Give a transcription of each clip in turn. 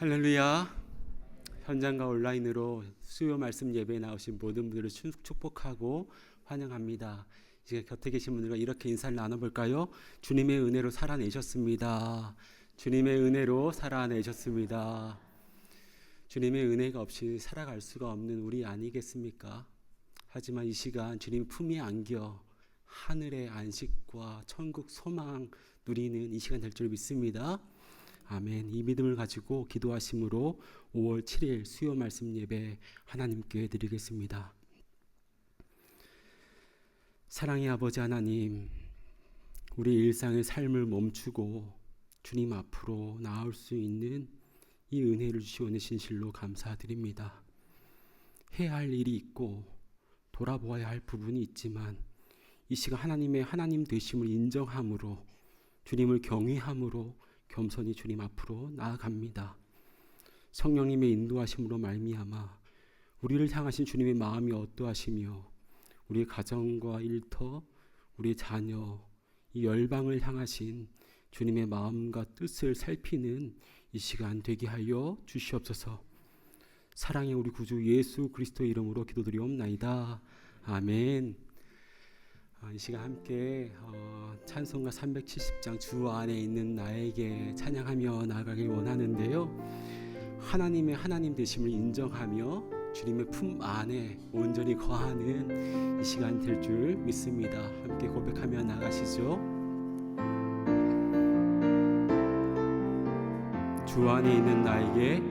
할렐루야. 현장과 온라인으로 수요 말씀 예배에 나오신 모든 분들을 축복하고 환영합니다. 이제 곁에 계신 분들과 이렇게 인사를 나눠볼까요? 주님의 은혜로 살아내셨습니다. 주님의 은혜로 살아내셨습니다. 주님의 은혜가 없이 살아갈 수가 없는 우리 아니겠습니까? 하지만 이 시간 주님 품에 안겨 하늘의 안식과 천국 소망 누리는 이 시간 될 줄 믿습니다. 아멘. 이 믿음을 가지고 기도하심으로 5월 7일 수요 말씀 예배 하나님께 드리겠습니다. 사랑의 아버지 하나님, 우리 일상의 삶을 멈추고 주님 앞으로 나올 수 있는 이 은혜를 주시오니 진실로 감사드립니다. 해야 할 일이 있고 돌아보아야 할 부분이 있지만 이 시간 하나님의 하나님 되심을 인정함으로 주님을 경외함으로 겸손히 주님 앞으로 나아갑니다. 성령님의 인도하심으로 말미암아 우리를 향하신 주님의 마음이 어떠하시며 우리의 가정과 일터, 우리의 자녀, 이 열방을 향하신 주님의 마음과 뜻을 살피는 이 시간 되게 하여 주시옵소서. 사랑의 우리 구주 예수 그리스도의 이름으로 기도드리옵나이다. 아멘. 이 시간 함께 찬송가 370장 주 안에 있는 나에게 찬양하며 나아가길 원하는데요. 하나님의 하나님 되심을 인정하며 주님의 품 안에 온전히 거하는 이 시간 될 줄 믿습니다. 함께 고백하며 나가시죠. 주 안에 있는 나에게,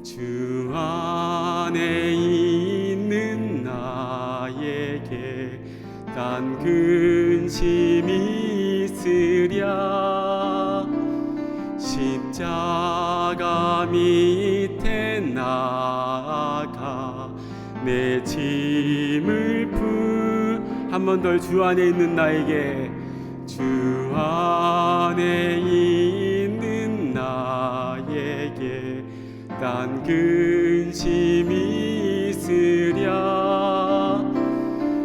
주 안에 있는 나에게 단 근심이 있으랴. 십자가 밑에 나아가 내 짐을 한 번 더. 주 안에 있는 나에게, 주 안에 있는 나에게 단 근심이 있으랴.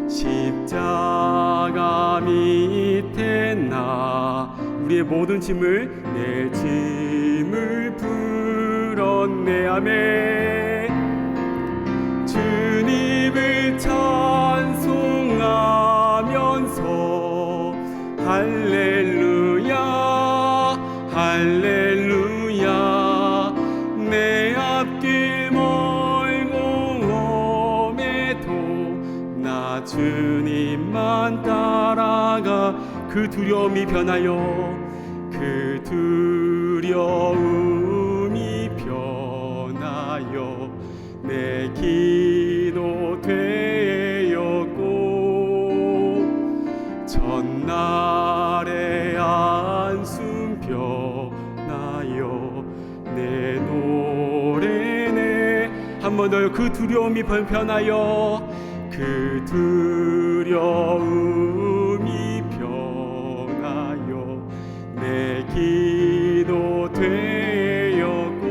십자가 밑에 나 우리의 모든 짐을, 내 짐을 풀었네. 아멘. 주님을 찬송하면서 할렐루야 할렐루야. 내 앞길 멀고 험해도 나 주님만 따라가. 그 두려움이 변하여, 그 두려움이 변하여 내 기도 되었고, 전날의 안숨 변하여 내 노래네. 한 번 더요. 그 두려움이 변하여, 그 두려움이 변하여 내 기도 되었고,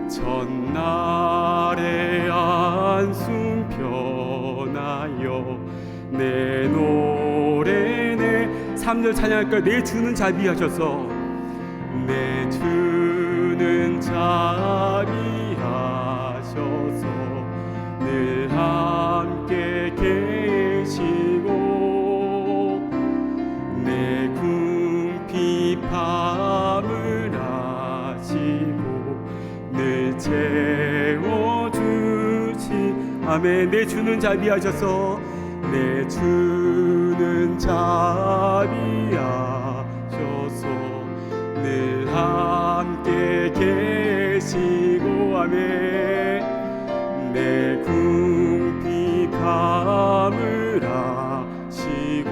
전날의 안숨 변하여 내 노래네. 3절 찬양할까요? 내 주는 자비하셔서, 내 주는 자비하셔서 늘 함께 계시고 내 궁핍함을 아시고 늘 채워주시. 아멘. 내 주는 자비하셔서, 내 주는 자비하셔서 늘 함께 계시고. 아멘. 내 궁핍함을 아시고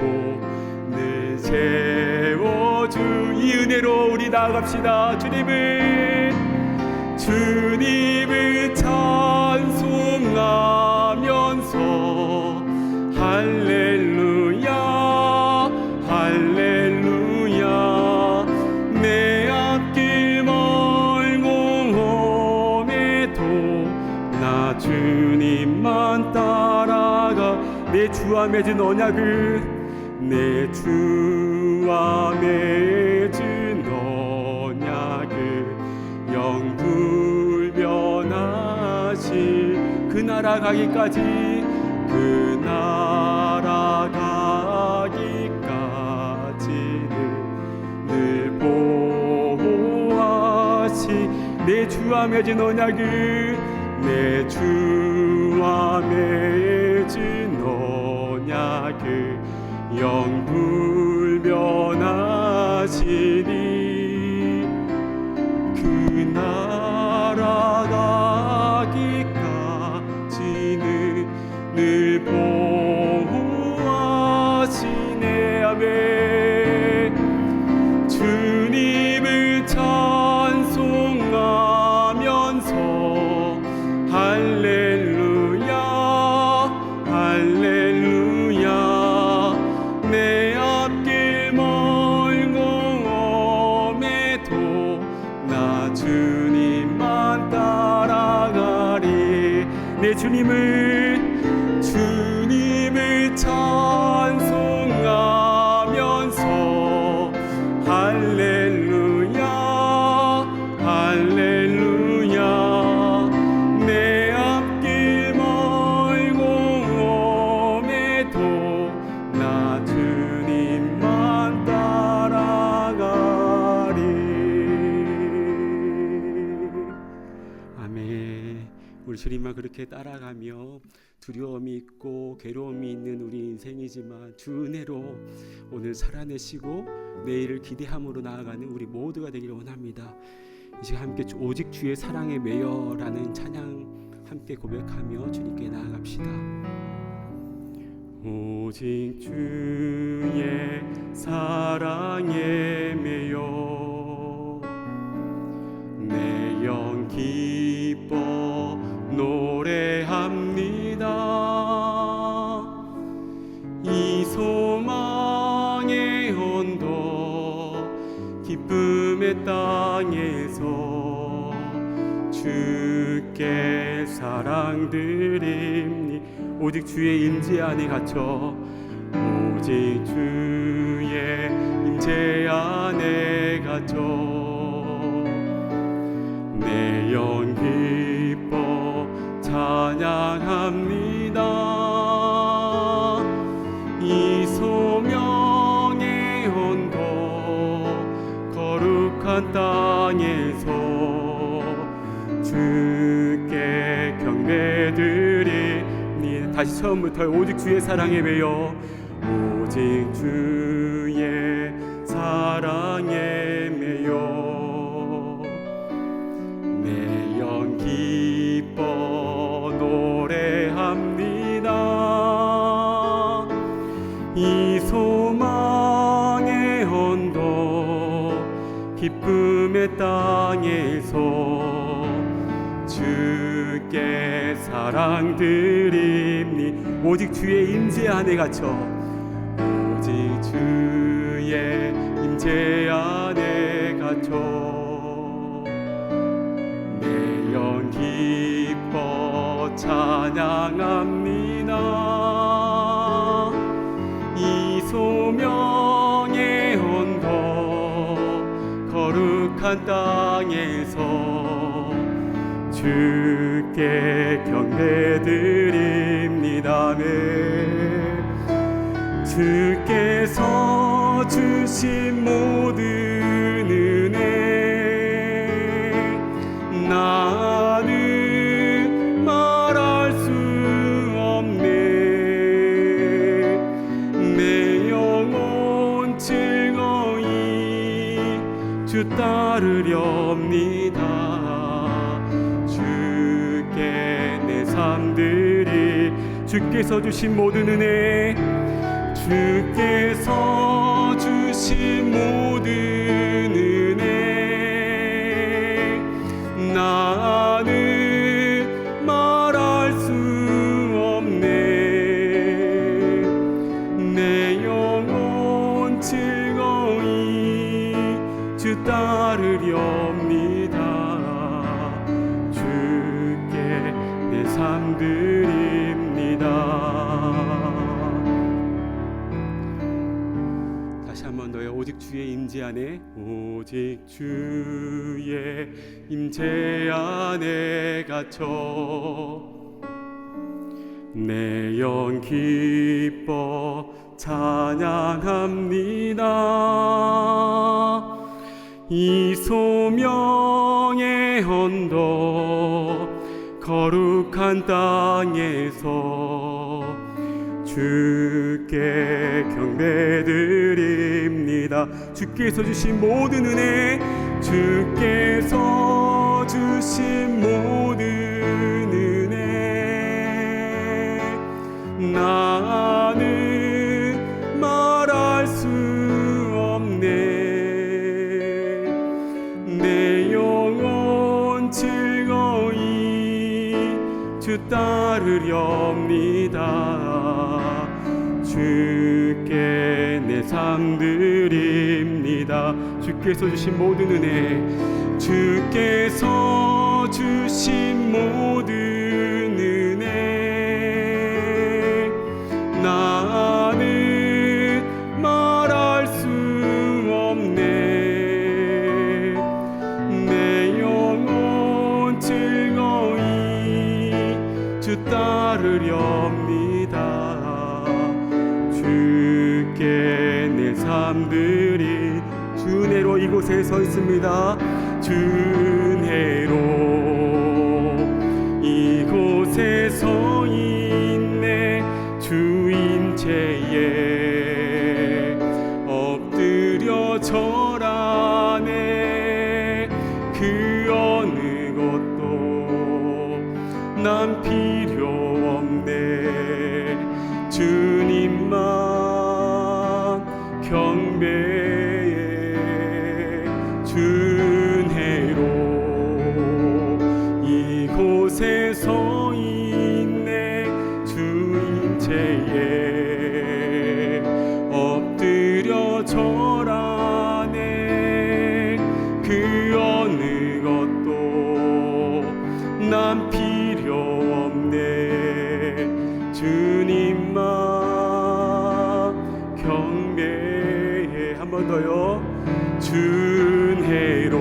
늘 채워주. 이 은혜로 우리 나아갑시다. 주님을 찬송하면서 할렐루야 할렐루야. 내 앞길 멀고 험해도 나 주님만 따라가. 내 주와 맺은 언약을, 내 주와 맺은 언약을 따라가기까지 그 나라 가기까지는 늘 보호하시 내 주와 맺은 언약을 내 주와 맺은 언약을 영불변하시니 그 나라 가기까지는 늘 보호하시네. 아멘. 주님을 찬송하면서 할렐루야 할렐루야 내 앞길 멀고 엄해도 나 주님만 따라가리. 내 주님을 찬송하면서 할렐루야 할렐루야 내 앞길 멀고 엄해도 나 주님만 따라가리. 아멘. 우리 주님만 그렇게 따라가며 두려움이 있고 괴로움이 있는 우리 인생이지만 주 은혜로 오늘 살아내시고 내일을 기대함으로 나아가는 우리 모두가 되기를 원합니다. 이제 함께 오직 주의 사랑에 매여라는 찬양 함께 고백하며 주님께 나아갑시다. 오직 주의 사랑에 매여 내 영 기뻐 노래합니다. 이 소망의 언덕 기쁨의 땅에서 주께 사랑드립니. 오직 주의 임재 안에 갇혀 오직 주의 임재 안에 갇혀 내 영 기뻐 찬양합니다. 이 소명의 언덕 거룩한 땅에서 주께 경배드리니. 다시 처음부터 오직 주의 사랑에 매여 오직 주의 사랑에 매여 내 영 기뻐 노래합니다. 이 소망의 언덕 기쁨의 땅에서 주께 사랑드립니. 오직 주의 임재 안에 갇혀 오직 주의 임재 안에 갇혀 내 영 기뻐 찬양합니다. 이 소명의 언덕 거룩한 땅에서 주께 경배드립니다. 네. 주께서 주신 모든 은혜 나는 말할 수 없네. 내 영혼 즐거이 주 따르렵니다. 주께 내 삶들이 주께서 주신 모든 은혜 주께서 주신 모든 은혜 나는 말할 수 없네. 내 영혼 즐거이 주 따르렵니다. 주께 내 삶 드립니다. 오직 주의 임재 안에 오직 주의 임재 안에 갇혀 내 영 기뻐 찬양합니다. 이 소명의 언덕 거룩한 땅에서 주께 경배드립니다. 주께서 주신 모든 은혜, 주께서 주신 모든 은혜, 나는 말할 수 없네. 내 영혼 즐거이 주 따르렵니다. 주께 내 삶 드립니다. 주께서 주신 모든 은혜, 주께서 주신 모든 은혜, 나는 말할 수 없네. 내 영혼 즐거이 주 따르렵니다. 주께 내 삶들이 주 은혜로 이곳에 서 있습니다. 주 은혜로 이곳에 서 있네. 주 임재에 엎드려 절하네. 그 어느 것도 난 필요 없네. 주님만 경배해. 주 은혜로 이곳에 서 있네. 주 임재에 엎드려 절하네. 그 어느 것도 난 필요 없네. 주님만 경배해. 한 번 더요. 주 은혜로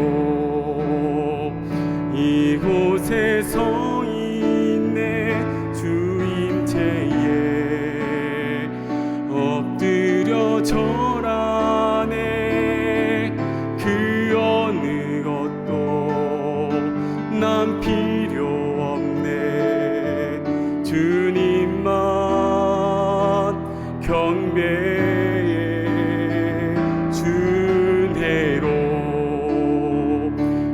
이곳에 서 있네. 주 임재에 엎드려 절하네. 그 어느 것도 난 필요 없네. 주님만 경배해. 주 은혜로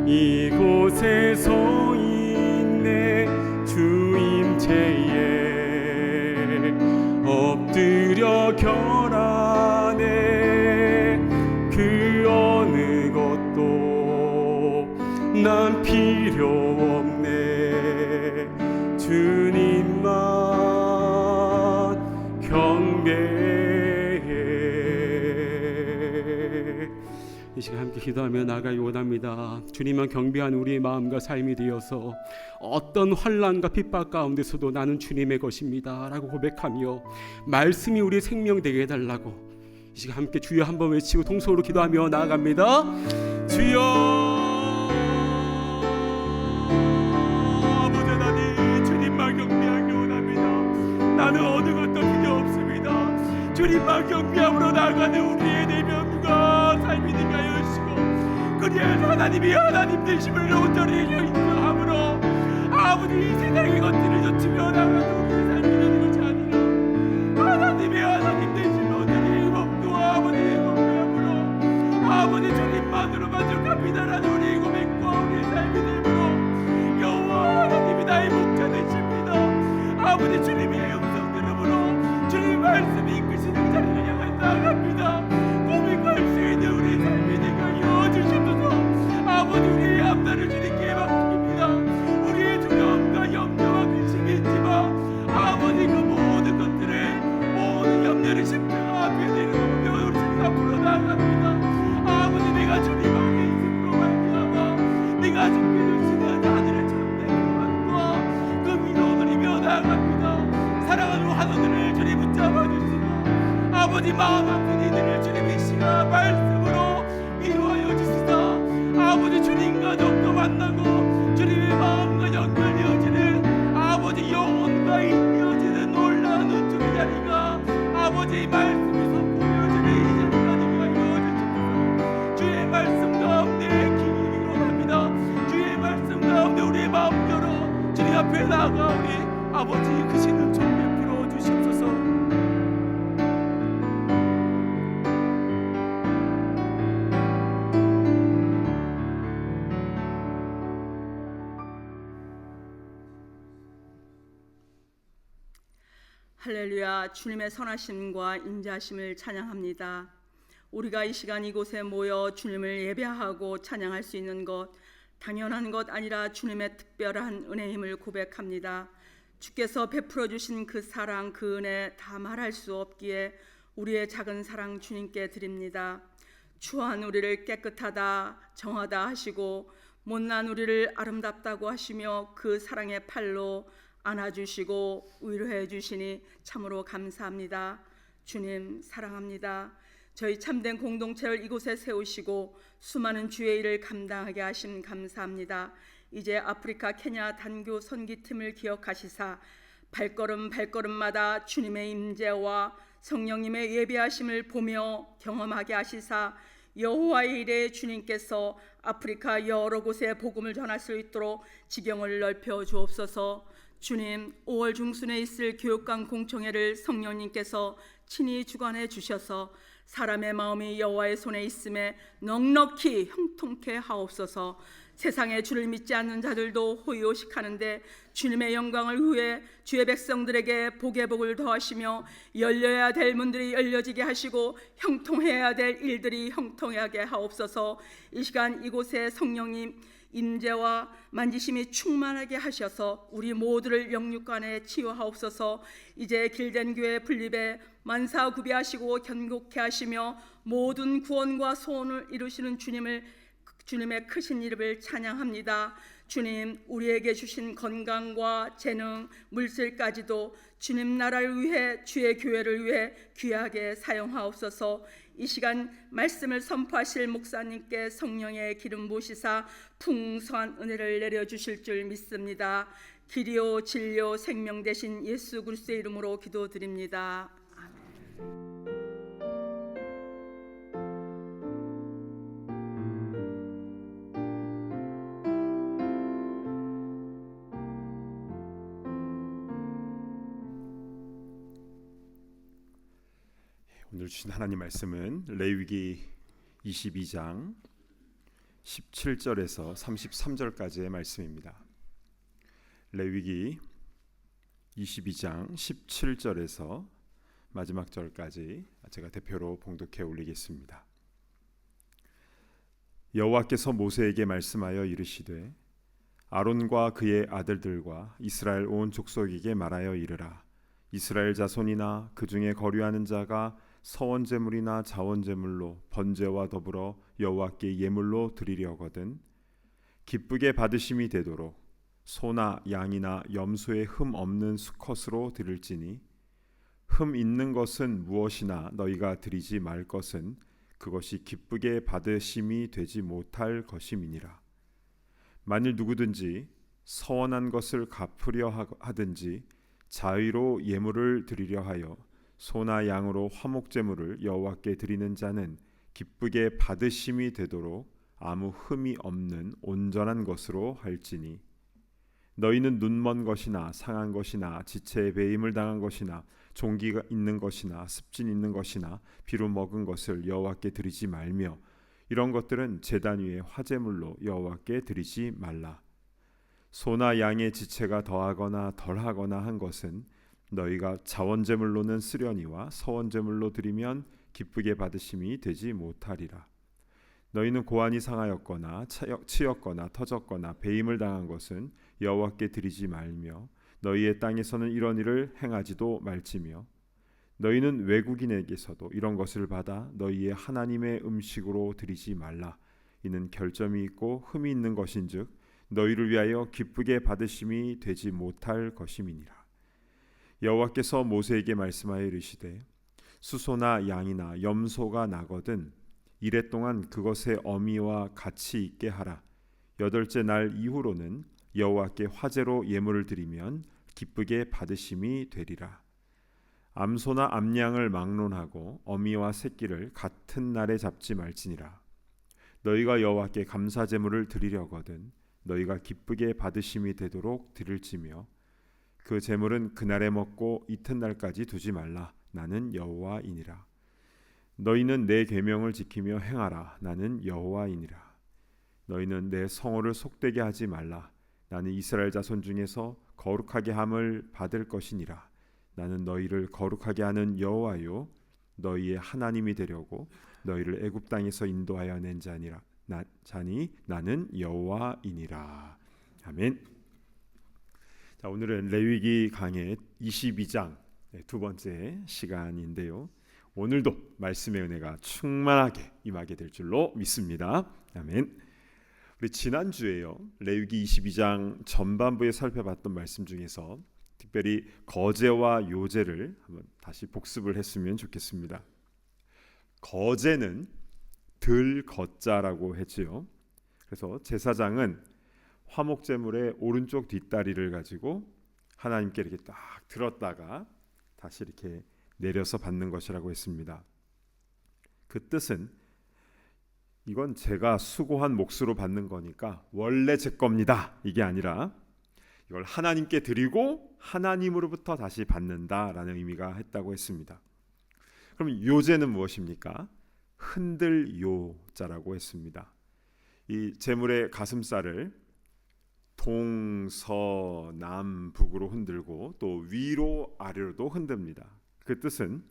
이곳에 서 있네. 주 임재에 엎드려 결하네. 그 어느 것도 난 필요 없네. 주님만 경배해. 이 시간 함께 기도하며 나아가기 원합니다. 주님만 경배한 우리의 마음과 삶이 되어서 어떤 환난과 핍박 가운데서도 나는 주님의 것입니다 라고 고백하며 말씀이 우리의 생명 되게 해달라고 이 시간 함께 주여 한번 외치고 통성으로 기도하며 나아갑니다. 주여 아버지 하나님, 주님만 경배하기 원합니다. 나는 어느 것도 필요 없습니다. 주님만 경배함으로 나아가는 우리의 내면과 삶이 되게 하여 주시고, 그리하여 하나님이 하나님 되심을 온전히 인정함으로 아버지 이 세상의 것들을 젖히며 나아가는 우리의 삶이 되는 것이 아니라 하나님의 하나님 되심을 온전히 목도와 아버지의 경배함으로 아버지 주님만으로 만족합니다라는 우리의 고백과 우리의 삶이 되므로 여호와 하나님이 나의 목자 되십니다. 아버지 주님의 음성 들음으로 주님 말씀이 이끄시는 자리를 향해 나아갑니다. 고백할 수 있는 우리의 삶이 되게 하여 주시옵소서. 아버지 우리의 앞날을 주님께 맡깁니다. 우리의 두려움과 염려와 근심이 있지만 아버지 그 모든 것들을 모든 염려를 십자가 앞에 내려놓으며 우리 주님 앞으로 나아갑니다. 아버지 내가 주님 안에 있음으로 말미암아 내가 주께 주시는 하늘의 참된 평안과 그 위로를 이며 나아갑니다. 사랑하는 환우들을 주님 붙잡아 주시고 아버지 마음 아픈 이들을 주님 이 시간 말씀으로 위로하여 주시사 아버지 주님과 더욱더 만나고 주님의 마음과 연결되어지는 아버지 영혼과 이어지는 나아가오니 아버지 그 신을 좀 베풀어 주시옵소서. 할렐루야. 주님의 선하심과 인자하심을 찬양합니다. 우리가 이 시간 이곳에 모여 주님을 예배하고 찬양할 수 있는 것, 당연한 것 아니라 주님의 특별한 은혜임을 고백합니다. 주께서 베풀어 주신 그 사랑, 그 은혜 다 말할 수 없기에 우리의 작은 사랑 주님께 드립니다. 추한 우리를 깨끗하다, 정하다 하시고 못난 우리를 아름답다고 하시며 그 사랑의 팔로 안아주시고 위로해 주시니 참으로 감사합니다. 주님 사랑합니다. 저희 참된 공동체를 이곳에 세우시고 수많은 주의 일을 감당하게 하심 감사합니다. 이제 아프리카 케냐 단교 선기팀을 기억하시사 발걸음 발걸음마다 주님의 임재와 성령님의 예배하심을 보며 경험하게 하시사 여호와의 일에 주님께서 아프리카 여러 곳에 복음을 전할 수 있도록 지경을 넓혀 주옵소서. 주님, 5월 중순에 있을 교육관 공청회를 성령님께서 친히 주관해 주셔서 사람의 마음이 여호와의 손에 있음에 넉넉히 형통케 하옵소서. 세상에 주를 믿지 않는 자들도 호의호식하는데 주님의 영광을 위해 주의 백성들에게 복의 복을 더하시며 열려야 될 문들이 열려지게 하시고 형통해야 될 일들이 형통하게 하옵소서. 이 시간 이곳에 성령님 임재와 만지심이 충만하게 하셔서 우리 모두를 영육간에 치유하옵소서. 이제 길된 교회 분립에 만사구비하시고 견고케 하시며 모든 구원과 소원을 이루시는 주님의 크신 이름을 찬양합니다. 주님, 우리에게 주신 건강과 재능, 물질까지도 주님 나라를 위해, 주의 교회를 위해 귀하게 사용하옵소서. 이 시간 말씀을 선포하실 목사님께 성령의 기름 부으시사 풍성한 은혜를 내려주실 줄 믿습니다. 길이요 진리요 생명 되신 예수 그리스도의 이름으로 기도드립니다. 아멘. 오늘 주신 하나님 말씀은 레위기 22장 17절에서 33절까지의 말씀입니다. 레위기 22장 17절에서 마지막 절까지 제가 대표로 봉독해 올리겠습니다. 여호와께서 모세에게 말씀하여 이르시되 아론과 그의 아들들과 이스라엘 온 족속에게 말하여 이르라. 이스라엘 자손이나 그 중에 거류하는 자가 서원제물이나 자원제물로 번제와 더불어 여호와께 예물로 드리려거든 기쁘게 받으심이 되도록 소나 양이나 염소의 흠 없는 수컷으로 드릴지니 흠 있는 것은 무엇이나 너희가 드리지 말 것은 그것이 기쁘게 받으심이 되지 못할 것임이니라. 만일 누구든지 서원한 것을 갚으려 하든지 자의로 예물을 드리려 하여 소나 양으로 화목제물을 여호와께 드리는 자는 기쁘게 받으심이 되도록 아무 흠이 없는 온전한 것으로 할지니 너희는 눈먼 것이나 상한 것이나 지체에 배임을 당한 것이나 종기가 있는 것이나 습진 있는 것이나 비루 먹은 것을 여호와께 드리지 말며 이런 것들은 제단 위에 화제물로 여호와께 드리지 말라. 소나 양의 지체가 더하거나 덜하거나 한 것은 너희가 자원제물로는 쓰려니와 서원제물로 드리면 기쁘게 받으심이 되지 못하리라. 너희는 고환이 상하였거나 치였거나 터졌거나 배임을 당한 것은 여호와께 드리지 말며 너희의 땅에서는 이런 일을 행하지도 말지며 너희는 외국인에게서도 이런 것을 받아 너희의 하나님의 음식으로 드리지 말라. 이는 결점이 있고 흠이 있는 것인즉 너희를 위하여 기쁘게 받으심이 되지 못할 것임이니라. 여호와께서 모세에게 말씀하여 이르시되 수소나 양이나 염소가 나거든 이레 동안 그것의 어미와 같이 있게 하라. 8째 날 이후로는 여호와께 화제로 예물을 드리면 기쁘게 받으심이 되리라. 암소나 암양을 막론하고 어미와 새끼를 같은 날에 잡지 말지니라. 너희가 여호와께 감사 제물을 드리려거든 너희가 기쁘게 받으심이 되도록 드릴지며 그 제물은 그날에 먹고 이튿날까지 두지 말라. 나는 여호와이니라. 너희는 내 계명을 지키며 행하라. 나는 여호와이니라. 너희는 내 성호를 속되게 하지 말라. 나는 이스라엘 자손 중에서 거룩하게 함을 받을 것이니라. 나는 너희를 거룩하게 하는 여호와요 너희의 하나님이 되려고 너희를 애굽 땅에서 인도하여 낸 자니 나는 여호와이니라. 아멘. 자, 오늘은 레위기 강해 22장 두 번째 시간인데요. 오늘도 말씀의 은혜가 충만하게 임하게 될 줄로 믿습니다. 아멘. 우리 지난주에요, 레위기 22장 전반부에 살펴봤던 말씀 중에서 특별히 거제와 요제를 한번 다시 복습을 했으면 좋겠습니다. 거제는 들거자라고 했지요. 그래서 제사장은 화목제물의 오른쪽 뒷다리를 가지고 하나님께 이렇게 딱 들었다가 다시 이렇게 내려서 받는 것이라고 했습니다. 그 뜻은 이건 제가 수고한 몫으로 받는 거니까 원래 제 겁니다. 이게 아니라 이걸 하나님께 드리고 하나님으로부터 다시 받는다라는 의미가 했다고 했습니다. 그럼 요제는 무엇입니까? 흔들 요자라고 했습니다. 이 제물의 가슴살을 동서남북으로 흔들고 또 위로 아래로도 흔듭니다. 그 뜻은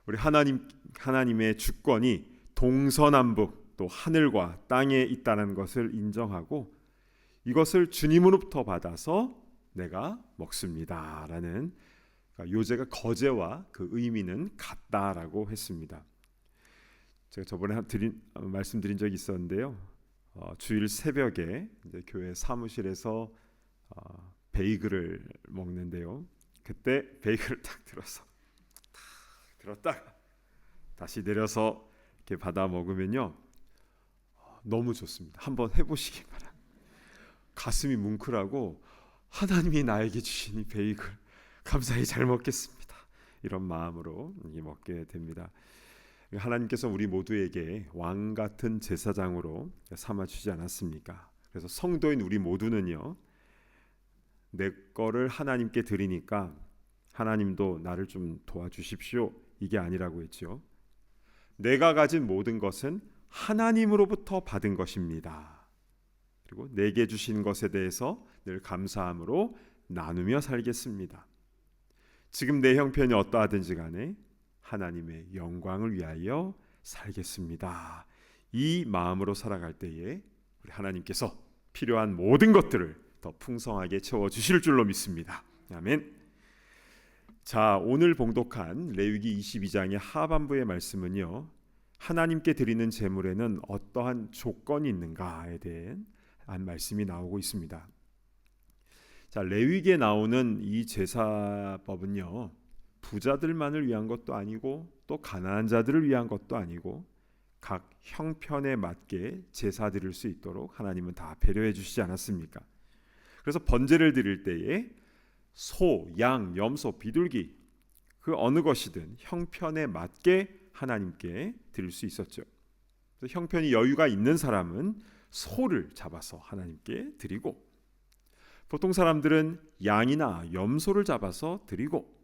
우리 하나님의 주권이 동서남북 또 하늘과 땅에 있다는 것을 인정하고 이것을 주님으로부터 받아서 내가 먹습니다라는, 그러니까 요제가 거제와 그 의미는 같다라고 했습니다. 제가 저번에 말씀드린 적이 있었는데요. 주일 새벽에 이제 교회 사무실에서 베이글을 먹는데요. 그때 베이글을 딱 들었다가 다시 내려서 이렇게 받아 먹으면요, 너무 좋습니다. 한번 해보시기 바랍니다. 가슴이 뭉클하고 하나님이 나에게 주신 이 베이글 감사히 잘 먹겠습니다. 이런 마음으로 먹게 됩니다. 하나님께서 우리 모두에게 왕 같은 제사장으로 삼아주지 않았습니까? 그래서 성도인 우리 모두는요, 내 거를 하나님께 드리니까 하나님도 나를 좀 도와주십시오, 이게 아니라고 했죠. 내가 가진 모든 것은 하나님으로부터 받은 것입니다. 그리고 내게 주신 것에 대해서 늘 감사함으로 나누며 살겠습니다. 지금 내 형편이 어떠하든지 간에 하나님의 영광을 위하여 살겠습니다. 이 마음으로 살아갈 때에 우리 하나님께서 필요한 모든 것들을 더 풍성하게 채워주실 줄로 믿습니다. 아멘. 자, 오늘 봉독한 레위기 22장의 하반부의 말씀은요, 하나님께 드리는 제물에는 어떠한 조건이 있는가에 대한 말씀이 나오고 있습니다. 자, 레위기에 나오는 이 제사법은요, 부자들만을 위한 것도 아니고 또 가난한 자들을 위한 것도 아니고 각 형편에 맞게 제사 드릴 수 있도록 하나님은 다 배려해 주시지 않았습니까? 그래서 번제를 드릴 때에 소, 양, 염소, 비둘기 그 어느 것이든 형편에 맞게 하나님께 드릴 수 있었죠. 그래서 형편이 여유가 있는 사람은 소를 잡아서 하나님께 드리고, 보통 사람들은 양이나 염소를 잡아서 드리고,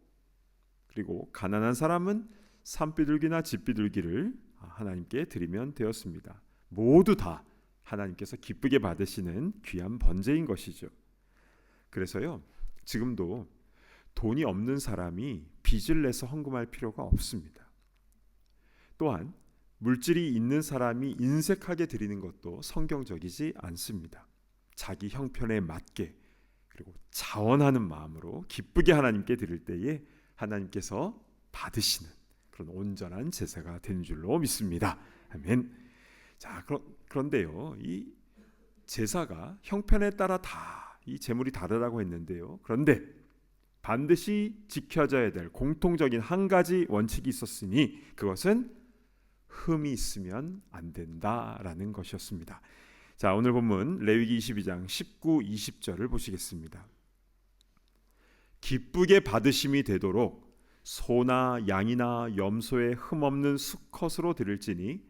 그리고 가난한 사람은 산비둘기나 집비둘기를 하나님께 드리면 되었습니다. 모두 다 하나님께서 기쁘게 받으시는 귀한 번제인 것이죠. 그래서요, 지금도 돈이 없는 사람이 빚을 내서 헌금할 필요가 없습니다. 또한 물질이 있는 사람이 인색하게 드리는 것도 성경적이지 않습니다. 자기 형편에 맞게 그리고 자원하는 마음으로 기쁘게 하나님께 드릴 때에 하나님께서 받으시는 그런 온전한 제사가 되는 줄로 믿습니다. 아멘. 자, 그런데요, 이 제사가 형편에 따라 다 이 제물이 다르다고 했는데요. 그런데 반드시 지켜져야 될 공통적인 한 가지 원칙이 있었으니 그것은 흠이 있으면 안 된다라는 것이었습니다. 자, 오늘 본문 레위기 22장 19, 20절을 보시겠습니다. 기쁘게 받으심이 되도록 소나 양이나 염소에 흠 없는 수컷으로 드릴지니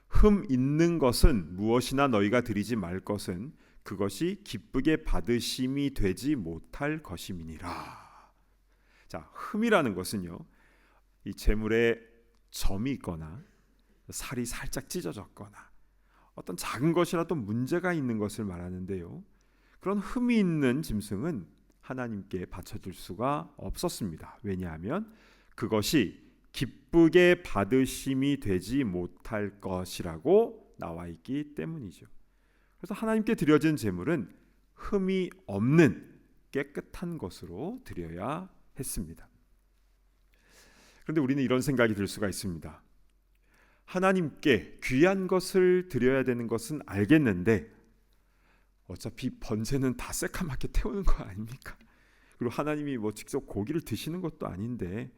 흠 있는 것은 무엇이나 너희가 드리지 말 것은 그것이 기쁘게 받으심이 되지 못할 것임이니라. 자, 흠이라는 것은요, 이 재물에 점이 있거나 살이 살짝 찢어졌거나 어떤 작은 것이라도 문제가 있는 것을 말하는데요, 그런 흠이 있는 짐승은 하나님께 바쳐줄 수가 없었습니다. 왜냐하면 그것이 기쁘게 받으심이 되지 못할 것이라고 나와 있기 때문이죠. 그래서 하나님께 드려진 제물은 흠이 없는 깨끗한 것으로 드려야 했습니다. 그런데 우리는 이런 생각이 들 수가 있습니다. 하나님께 귀한 것을 드려야 되는 것은 알겠는데 어차피 번제는 다 새카맣게 태우는 거 아닙니까? 그리고 하나님이 뭐 직접 고기를 드시는 것도 아닌데,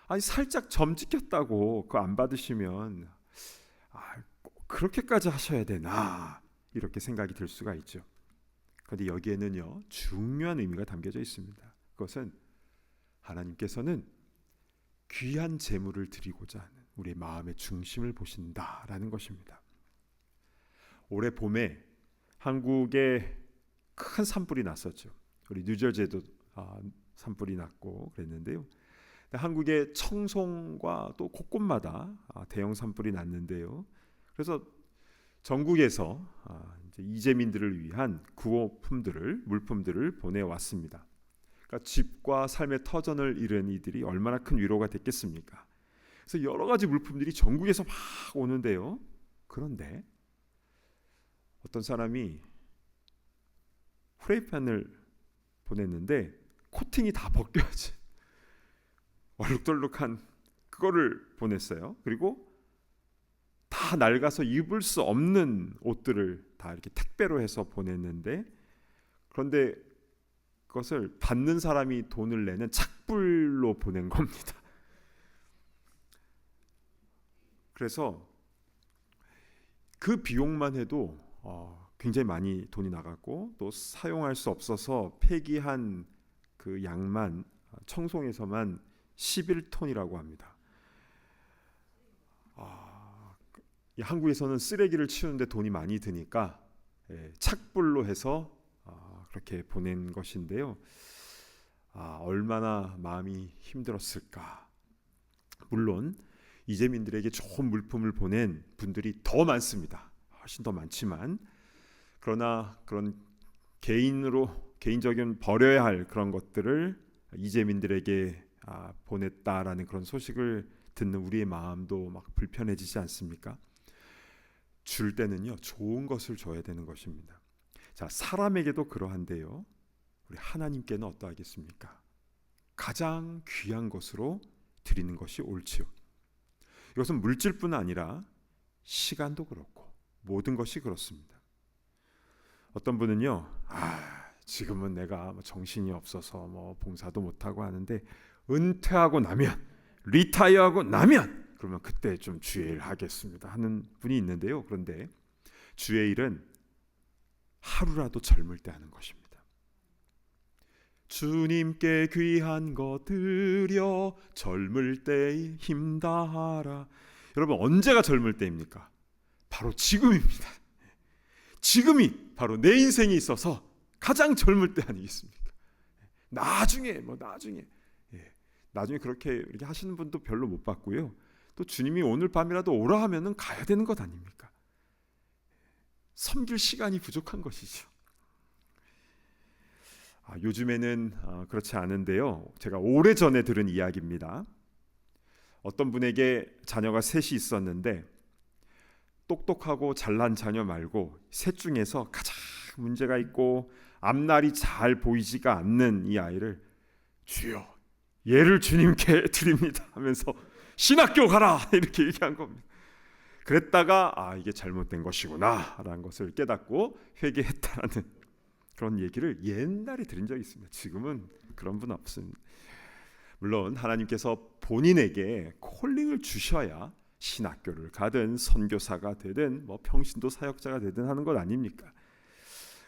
아니 살짝 점 찍혔다고 그거 안 받으시면 꼭 그렇게까지 하셔야 되나, 이렇게 생각이 들 수가 있죠. 그런데 여기에는요, 중요한 의미가 담겨져 있습니다. 그것은 하나님께서는 귀한 제물을 드리고자 하는 우리의 마음의 중심을 보신다라는 것입니다. 올해 봄에 한국에 큰 산불이 났었죠. 우리 뉴저지에도 산불이 났고 그랬는데요. 한국의 청송과 또 곳곳마다 대형 산불이 났는데요. 그래서 전국에서 이제 이재민들을 위한 구호품들을, 물품들을 보내왔습니다. 그러니까 집과 삶의 터전을 잃은 이들이 얼마나 큰 위로가 됐겠습니까? 그래서 여러 가지 물품들이 전국에서 막 오는데요. 그런데 어떤 사람이 프라이팬을 보냈는데 코팅이 다 벗겨지, 얼룩덜룩한 그거를 보냈어요. 그리고 다 낡아서 입을 수 없는 옷들을 다 이렇게 택배로 해서 보냈는데, 그런데 그것을 받는 사람이 돈을 내는 착불로 보낸 겁니다. 그래서 그 비용만 해도 굉장히 많이 돈이 나갔고, 또 사용할 수 없어서 폐기한 그 양만 청송에서만 11톤이라고 합니다. 한국에서는 쓰레기를 치우는데 돈이 많이 드니까 착불로 해서 그렇게 보낸 것인데요. 얼마나 마음이 힘들었을까. 물론 이재민들에게 좋은 물품을 보낸 분들이 더 많습니다. 훨씬 더 많지만, 그러나 그런 개인적인 버려야 할 그런 것들을 이재민들에게 보냈다라는 그런 소식을 듣는 우리의 마음도 막 불편해지지 않습니까? 줄 때는요, 좋은 것을 줘야 되는 것입니다. 자, 사람에게도 그러한데요, 우리 하나님께는 어떠하겠습니까? 가장 귀한 것으로 드리는 것이 옳지요. 이것은 물질뿐 아니라 시간도 그렇고 모든 것이 그렇습니다. 어떤 분은요, 지금은 내가 정신이 없어서 봉사도 못하고 하는데 은퇴하고 나면, 리타이어하고 나면 그러면 그때 좀 주의 일 하겠습니다 하는 분이 있는데요. 그런데 주의 일은 하루라도 젊을 때 하는 것입니다. 주님께 귀한 것 드려 젊을 때에 힘다하라. 여러분, 언제가 젊을 때입니까? 바로 지금입니다. 지금이 바로 내 인생에 있어서 가장 젊을 때 아니겠습니까? 나중에 나중에 그렇게 이렇게 하시는 분도 별로 못 봤고요. 또 주님이 오늘 밤이라도 오라 하면은 가야 되는 것 아닙니까? 섬길 시간이 부족한 것이죠. 요즘에는 그렇지 않은데요. 제가 오래전에 들은 이야기입니다. 어떤 분에게 자녀가 셋이 있었는데 똑똑하고 잘난 자녀 말고 셋 중에서 가장 문제가 있고 앞날이 잘 보이지가 않는 이 아이를, 주여 얘를 주님께 드립니다 하면서 신학교 가라 이렇게 얘기한 겁니다. 그랬다가 이게 잘못된 것이구나 라는 것을 깨닫고 회개했다라는 그런 얘기를 옛날에 들은 적이 있습니다. 지금은 그런 분 없습니다. 물론 하나님께서 본인에게 콜링을 주셔야 신학교를 가든 선교사가 되든 평신도 사역자가 되든 하는 것 아닙니까?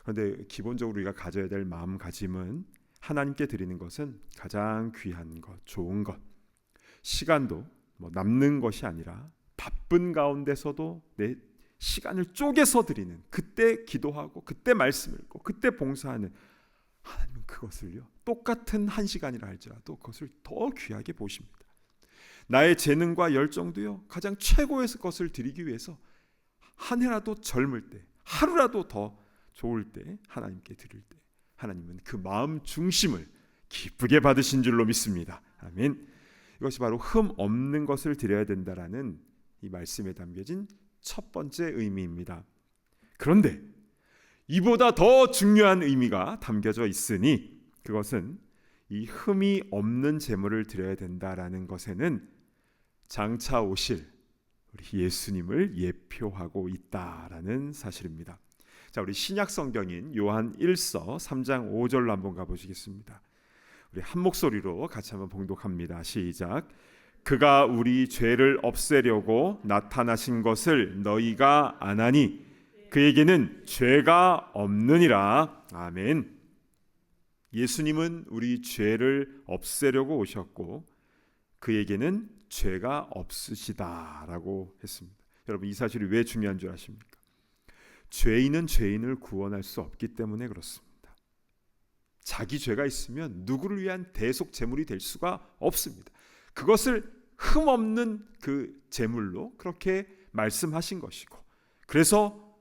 그런데 기본적으로 우리가 가져야 될 마음가짐은 하나님께 드리는 것은 가장 귀한 것, 좋은 것, 시간도 남는 것이 아니라 바쁜 가운데서도 내 시간을 쪼개서 드리는, 그때 기도하고 그때 말씀 읽고 그때 봉사하는, 하나님은 그것을요 똑같은 1시간이라 할지라도 그것을 더 귀하게 보십니다. 나의 재능과 열정도요 가장 최고의 것을 드리기 위해서 한 해라도 젊을 때, 하루라도 더 좋을 때 하나님께 드릴 때 하나님은 그 마음 중심을 기쁘게 받으신 줄로 믿습니다. 아멘. 이것이 바로 흠 없는 것을 드려야 된다라는 이 말씀에 담겨진 첫 번째 의미입니다. 그런데 이보다 더 중요한 의미가 담겨져 있으니 그것은 이 흠이 없는 제물을 드려야 된다라는 것에는 장차 오실 우리 예수님을 예표하고 있다라는 사실입니다. 자, 우리 신약 성경인 요한 1서 3장 5절로 한번 가보시겠습니다. 우리 한 목소리로 같이 한번 봉독합니다. 시작. 그가 우리 죄를 없애려고 나타나신 것을 너희가 아나니 그에게는 죄가 없느니라. 아멘. 예수님은 우리 죄를 없애려고 오셨고 그에게는 죄가 없으시다라고 했습니다. 여러분, 이 사실이 왜 중요한 줄 아십니까? 죄인은 죄인을 구원할 수 없기 때문에 그렇습니다. 자기 죄가 있으면 누구를 위한 대속 제물이 될 수가 없습니다. 그것을 흠없는 그 제물로 그렇게 말씀하신 것이고, 그래서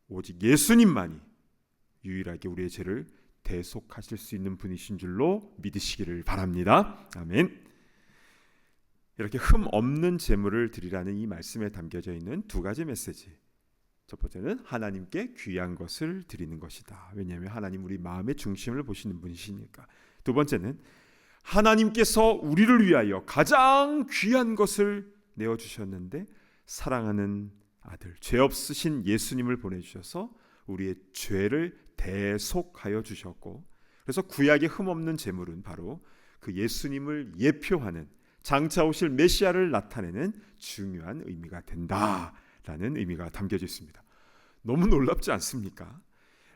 오직 예수님만이 유일하게 우리의 죄를 대속하실 수 있는 분이신 줄로 믿으시기를 바랍니다. 아멘. 이렇게 흠 없는 제물을 드리라는 이 말씀에 담겨져 있는 두 가지 메시지. 첫 번째는 하나님께 귀한 것을 드리는 것이다. 왜냐하면 하나님 우리 마음의 중심을 보시는 분이시니까. 두 번째는 하나님께서 우리를 위하여 가장 귀한 것을 내어주셨는데 사랑하는 아들, 죄 없으신 예수님을 보내주셔서 우리의 죄를 대속하여 주셨고, 그래서 구약의 흠없는 제물은 바로 그 예수님을 예표하는 장차 오실 메시아를 나타내는 중요한 의미가 된다라는 의미가 담겨져 있습니다. 너무 놀랍지 않습니까?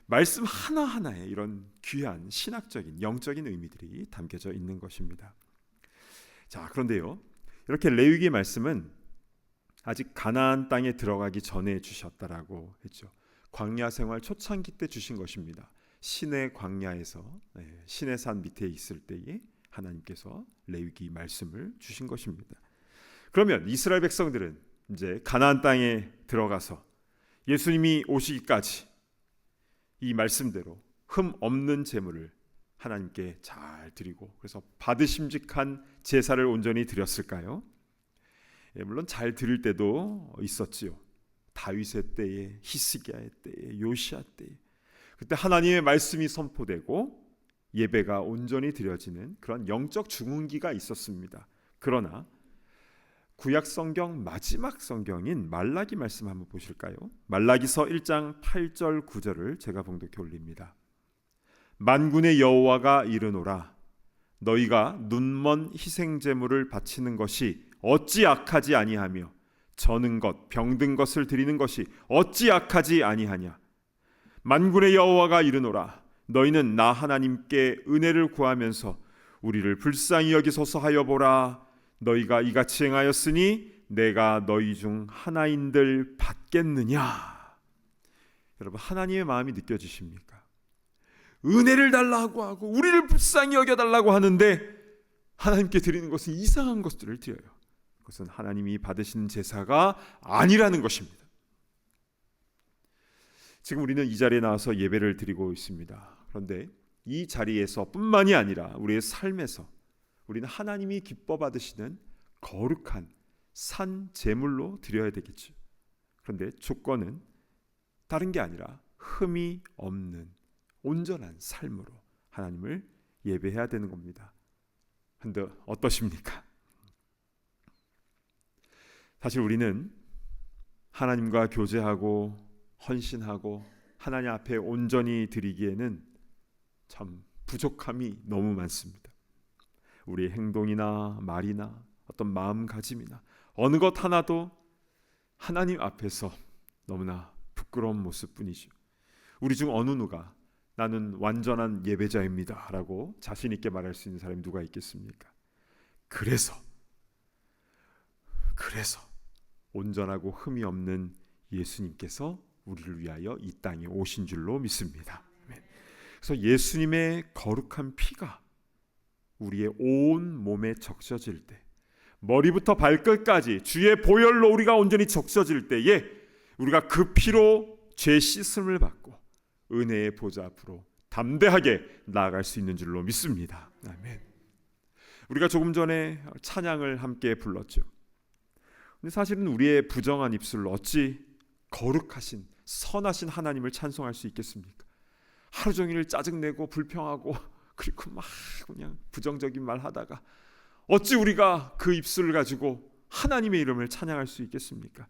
말씀 하나하나에 이런 귀한 신학적인 영적인 의미들이 담겨져 있는 것입니다. 자, 그런데요, 이렇게 레위기의 말씀은 아직 가나안 땅에 들어가기 전에 주셨다라고 했죠. 광야 생활 초창기 때 주신 것입니다. 시내 광야에서 시내 산 밑에 있을 때에 하나님께서 레위기 말씀을 주신 것입니다. 그러면 이스라엘 백성들은 이제 가나안 땅에 들어가서 예수님이 오시기까지 이 말씀대로 흠 없는 제물을 하나님께 잘 드리고, 그래서 받으심직한 제사를 온전히 드렸을까요? 물론 잘 드릴 때도 있었지요. 다윗의 때에, 히스기야의 때에, 요시야 때에, 그때 하나님의 말씀이 선포되고 예배가 온전히 드려지는 그런 영적 중흥기가 있었습니다. 그러나 구약 성경 마지막 성경인 말라기 말씀 한번 보실까요? 말라기서 1장 8절 9절을 제가 봉독해 올립니다. 만군의 여호와가 이르노라, 너희가 눈먼 희생제물을 바치는 것이 어찌 악하지 아니하며 저는 것 병든 것을 드리는 것이 어찌 악하지 아니하냐. 만군의 여호와가 이르노라, 너희는 나 하나님께 은혜를 구하면서 우리를 불쌍히 여기소서 하여 보라. 너희가 이같이 행하였으니 내가 너희 중 하나인들 받겠느냐. 여러분, 하나님의 마음이 느껴지십니까? 은혜를 달라고 하고 우리를 불쌍히 여겨달라고 하는데 하나님께 드리는 것은 이상한 것들을 드려요. 그것은 하나님이 받으시는 제사가 아니라는 것입니다. 지금 우리는 이 자리에 나와서 예배를 드리고 있습니다. 그런데 이 자리에서 뿐만이 아니라 우리의 삶에서 우리는 하나님이 기뻐 받으시는 거룩한 산 제물로 드려야 되겠죠. 그런데 조건은 다른 게 아니라 흠이 없는 온전한 삶으로 하나님을 예배해야 되는 겁니다. 근데 어떠십니까? 사실 우리는 하나님과 교제하고 헌신하고 하나님 앞에 온전히 드리기에는 참 부족함이 너무 많습니다. 우리의 행동이나 말이나 어떤 마음가짐이나 어느 것 하나도 하나님 앞에서 너무나 부끄러운 모습뿐이죠. 우리 중 어느 누가 나는 완전한 예배자입니다 라고 자신 있게 말할 수 있는 사람이 누가 있겠습니까? 그래서 온전하고 흠이 없는 예수님께서 우리를 위하여 이 땅에 오신 줄로 믿습니다. 그래서 예수님의 거룩한 피가 우리의 온 몸에 적셔질 때, 머리부터 발끝까지 주의 보혈로 우리가 온전히 적셔질 때에 우리가 그 피로 죄 씻음을 받고 은혜의 보좌 앞으로 담대하게 나아갈 수 있는 줄로 믿습니다. 아멘. 우리가 조금 전에 찬양을 함께 불렀죠. 근데 사실은 우리의 부정한 입술로 어찌 거룩하신 선하신 하나님을 찬송할 수 있겠습니까? 하루 종일 짜증내고 불평하고 그리고 막 그냥 부정적인 말 하다가 어찌 우리가 그 입술을 가지고 하나님의 이름을 찬양할 수 있겠습니까?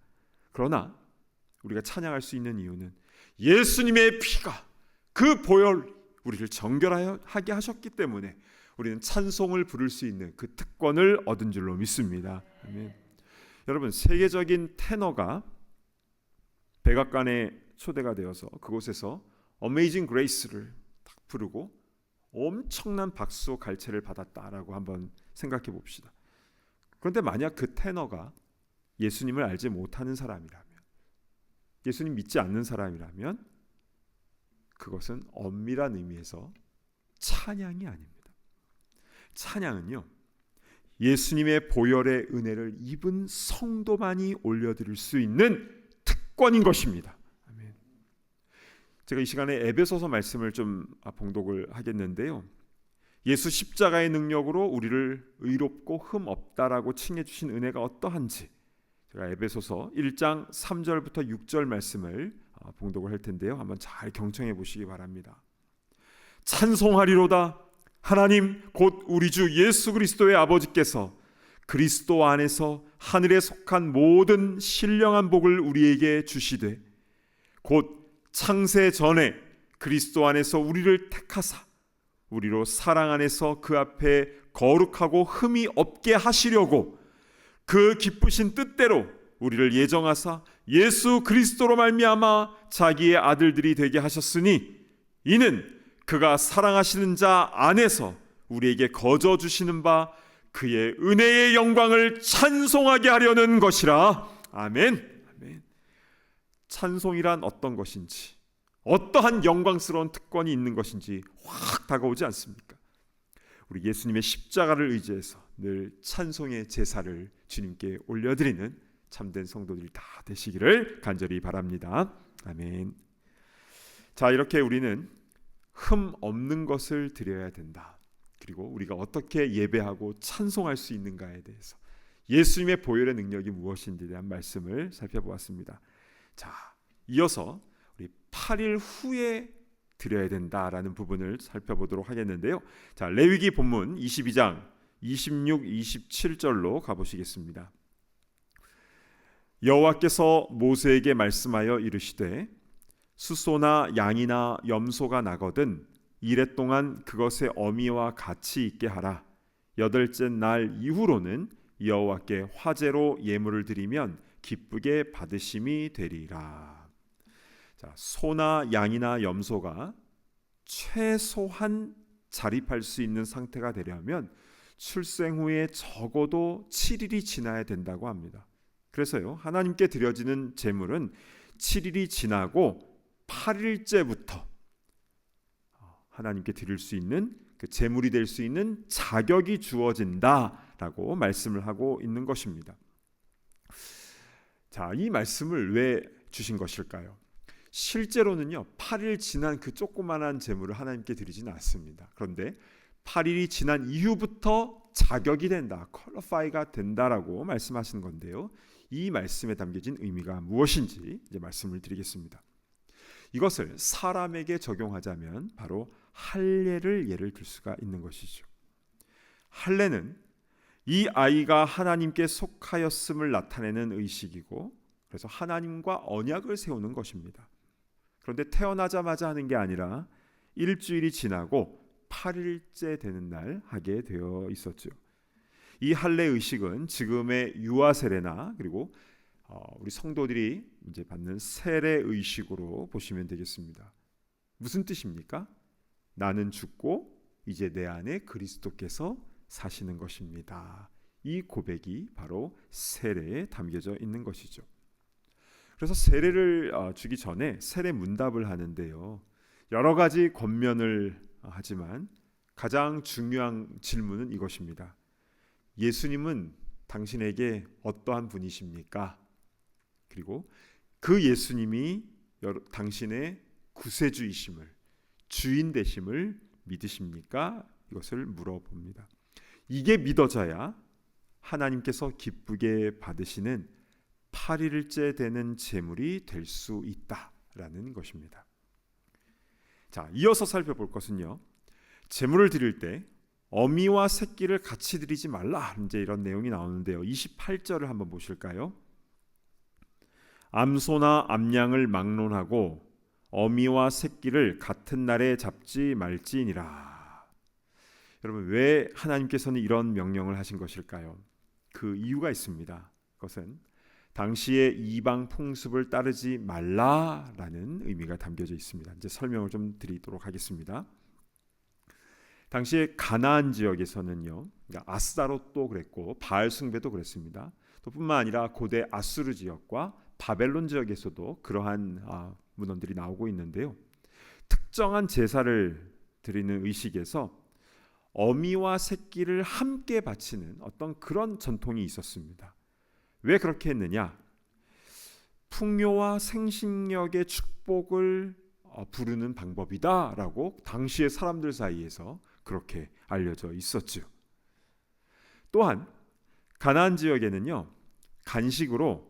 그러나 우리가 찬양할 수 있는 이유는 예수님의 피가 그 보혈 우리를 정결하게 하셨기 때문에 우리는 찬송을 부를 수 있는 그 특권을 얻은 줄로 믿습니다. 아멘. 여러분, 세계적인 테너가 백악관에 초대가 되어서 그곳에서 어메이징 그레이스를 딱 부르고 엄청난 박수 갈채를 받았다라고 한번 생각해 봅시다. 그런데 만약 그 테너가 예수님을 알지 못하는 사람이라면, 예수님 믿지 않는 사람이라면 그것은 엄밀한 의미에서 찬양이 아닙니다. 찬양은요, 예수님의 보혈의 은혜를 입은 성도만이 올려드릴 수 있는 특권인 것입니다. 아멘. 제가 이 시간에 에베소서 말씀을 좀 봉독을 하겠는데요, 예수 십자가의 능력으로 우리를 의롭고 흠 없다라고 칭해 주신 은혜가 어떠한지 제가 에베소서 1장 3절부터 6절 말씀을 봉독을 할 텐데요, 한번 잘 경청해 보시기 바랍니다. 찬송하리로다. 하나님 곧 우리 주 예수 그리스도의 아버지께서 그리스도 안에서 하늘에 속한 모든 신령한 복을 우리에게 주시되 곧 창세 전에 그리스도 안에서 우리를 택하사 우리로 사랑 안에서 그 앞에 거룩하고 흠이 없게 하시려고 그 기쁘신 뜻대로 우리를 예정하사 예수 그리스도로 말미암아 자기의 아들들이 되게 하셨으니 이는 그가 사랑하시는 자 안에서 우리에게 거저 주시는 바 그의 은혜의 영광을 찬송하게 하려는 것이라. 아멘. 아멘. 찬송이란 어떤 것인지, 어떠한 영광스러운 특권이 있는 것인지 확 다가오지 않습니까? 우리 예수님의 십자가를 의지해서 늘 찬송의 제사를 주님께 올려드리는 참된 성도들이 다 되시기를 간절히 바랍니다. 아멘. 자, 이렇게 우리는 흠 없는 것을 드려야 된다. 그리고 우리가 어떻게 예배하고 찬송할 수 있는가에 대해서 예수님의 보혈의 능력이 무엇인지에 대한 말씀을 살펴보았습니다. 자, 이어서 우리 8일 후에 드려야 된다라는 부분을 살펴보도록 하겠는데요. 자, 레위기 본문 22장 26, 27절로 가보시겠습니다. 여호와께서 모세에게 말씀하여 이르시되 숫소나 양이나 염소가 나거든 이레 동안 그것의 어미와 같이 있게 하라. 8째 날 이후로는 여호와께 화제로 예물을 드리면 기쁘게 받으심이 되리라. 자, 소나 양이나 염소가 최소한 자립할 수 있는 상태가 되려면 출생 후에 적어도 7일이 지나야 된다고 합니다. 그래서요, 하나님께 드려지는 제물은 7일이 지나고 8일째부터 하나님께 드릴 수 있는 그 제물이 될 수 있는 자격이 주어진다라고 말씀을 하고 있는 것입니다. 자, 이 말씀을 왜 주신 것일까요? 실제로는요, 8일 지난 그 조그만한 제물을 하나님께 드리지는 않습니다. 그런데 8일이 지난 이후부터 자격이 된다, 퀄리파이가 된다라고 말씀하시는 건데요, 이 말씀에 담겨진 의미가 무엇인지 이제 말씀을 드리겠습니다. 이것을 사람에게 적용하자면 바로 할례를 예를 들 수가 있는 것이죠. 할례는 이 아이가 하나님께 속하였음을 나타내는 의식이고, 그래서 하나님과 언약을 세우는 것입니다. 그런데 태어나자마자 하는 게 아니라 일주일이 지나고 8일째 되는 날 하게 되어 있었죠. 이 할례 의식은 지금의 유아 세례나 그리고 우리 성도들이 이제 받는 세례 의식으로 보시면 되겠습니다. 무슨 뜻입니까? 나는 죽고 이제 내 안에 그리스도께서 사시는 것입니다. 이 고백이 바로 세례에 담겨져 있는 것이죠. 그래서 세례를 주기 전에 세례 문답을 하는데요. 여러 가지 권면을 하지만 가장 중요한 질문은 이것입니다. 예수님은 당신에게 어떠한 분이십니까? 그리고 그 예수님이 당신의 구세주이심을, 주인 되심을 믿으십니까? 이것을 물어봅니다. 이게 믿어져야 하나님께서 기쁘게 받으시는 8일째 되는 제물이 될 수 있다라는 것입니다. 자, 이어서 살펴볼 것은요. 제물을 드릴 때 어미와 새끼를 같이 드리지 말라. 이제 이런 내용이 나오는데요. 28절을 한번 보실까요? 암소나 암양을 막론하고 어미와 새끼를 같은 날에 잡지 말지니라. 여러분, 왜 하나님께서는 이런 명령을 하신 것일까요? 그 이유가 있습니다. 그것은 당시의 이방 풍습을 따르지 말라라는 의미가 담겨져 있습니다. 이제 설명을 좀 드리도록 하겠습니다. 당시에 가나안 지역에서는요, 그러니까 아스타롯도 그랬고 바알 숭배도 그랬습니다. 또 뿐만 아니라 고대 아수르 지역과 바벨론 지역에서도 그러한 문헌들이 나오고 있는데요. 특정한 제사를 드리는 의식에서 어미와 새끼를 함께 바치는 어떤 그런 전통이 있었습니다. 왜 그렇게 했느냐? 풍요와 생식력의 축복을 부르는 방법이다라고 당시의 사람들 사이에서 그렇게 알려져 있었죠. 또한 가나안 지역에는요, 간식으로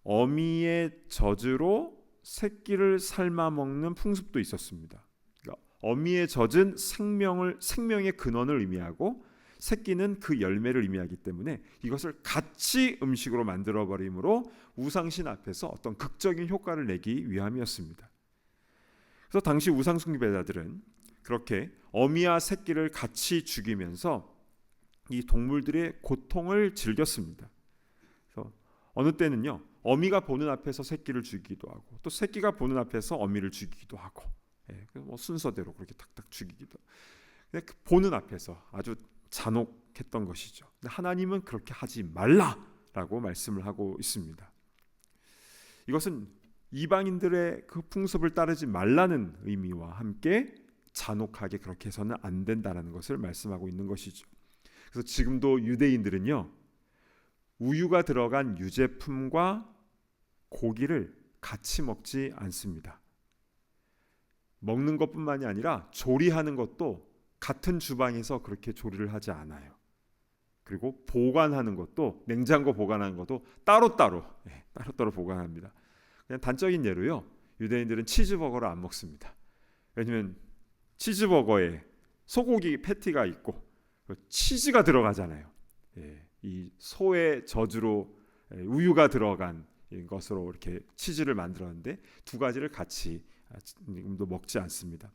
어미의 젖으로 새끼를 삶아 먹는 풍습도 있었습니다. 그러니까 어미의 젖은 생명의 근원을 의미하고 새끼는 그 열매를 의미하기 때문에 이것을 같이 음식으로 만들어 버림으로 우상신 앞에서 어떤 극적인 효과를 내기 위함이었습니다. 그래서 당시 우상 숭배자들은 그렇게 어미와 새끼를 같이 죽이면서 이 동물들의 고통을 즐겼습니다. 그래서 어느 때는요, 어미가 보는 앞에서 새끼를 죽이기도 하고 또 새끼가 보는 앞에서 어미를 죽이기도 하고, 뭐 순서대로 그렇게 탁탁 죽이기도. 근데 그 보는 앞에서 아주 잔혹했던 것이죠. 근데 하나님은 그렇게 하지 말라라고 말씀을 하고 있습니다. 이것은 이방인들의 그 풍습을 따르지 말라는 의미와 함께 잔혹하게 그렇게 해서는 안 된다는 것을 말씀하고 있는 것이죠. 그래서 지금도 유대인들은요, 우유가 들어간 유제품과 고기를 같이 먹지 않습니다. 먹는 것뿐만이 아니라 조리하는 것도 같은 주방에서 그렇게 조리를 하지 않아요. 그리고 보관하는 것도, 냉장고 보관하는 것도 따로따로 보관합니다. 그냥 단적인 예로요, 유대인들은 치즈버거를 안 먹습니다. 왜냐하면 치즈버거에 소고기 패티가 있고 치즈가 들어가잖아요. 이 소의 젖으로 우유가 들어간 것으로 이렇게 치즈를 만들었는데 두 가지를 같이 지금도 먹지 않습니다.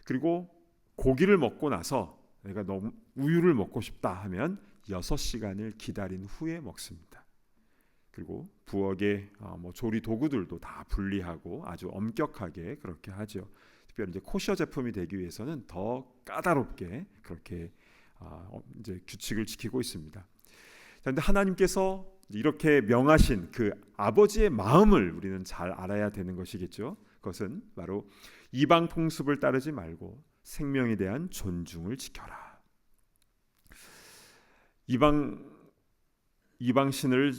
그리고 고기를 먹고 나서 내가 너무 우유를 먹고 싶다 하면 6시간을 기다린 후에 먹습니다. 그리고 부엌의 조리 도구들도 다 분리하고 아주 엄격하게 그렇게 하죠. 특별히 이제 코셔 제품이 되기 위해서는 더 까다롭게 그렇게 이제 규칙을 지키고 있습니다. 그런데 하나님께서 이렇게 명하신 그 아버지의 마음을 우리는 잘 알아야 되는 것이겠죠. 그것은 바로 이방 풍습을 따르지 말고 생명에 대한 존중을 지켜라. 이방신을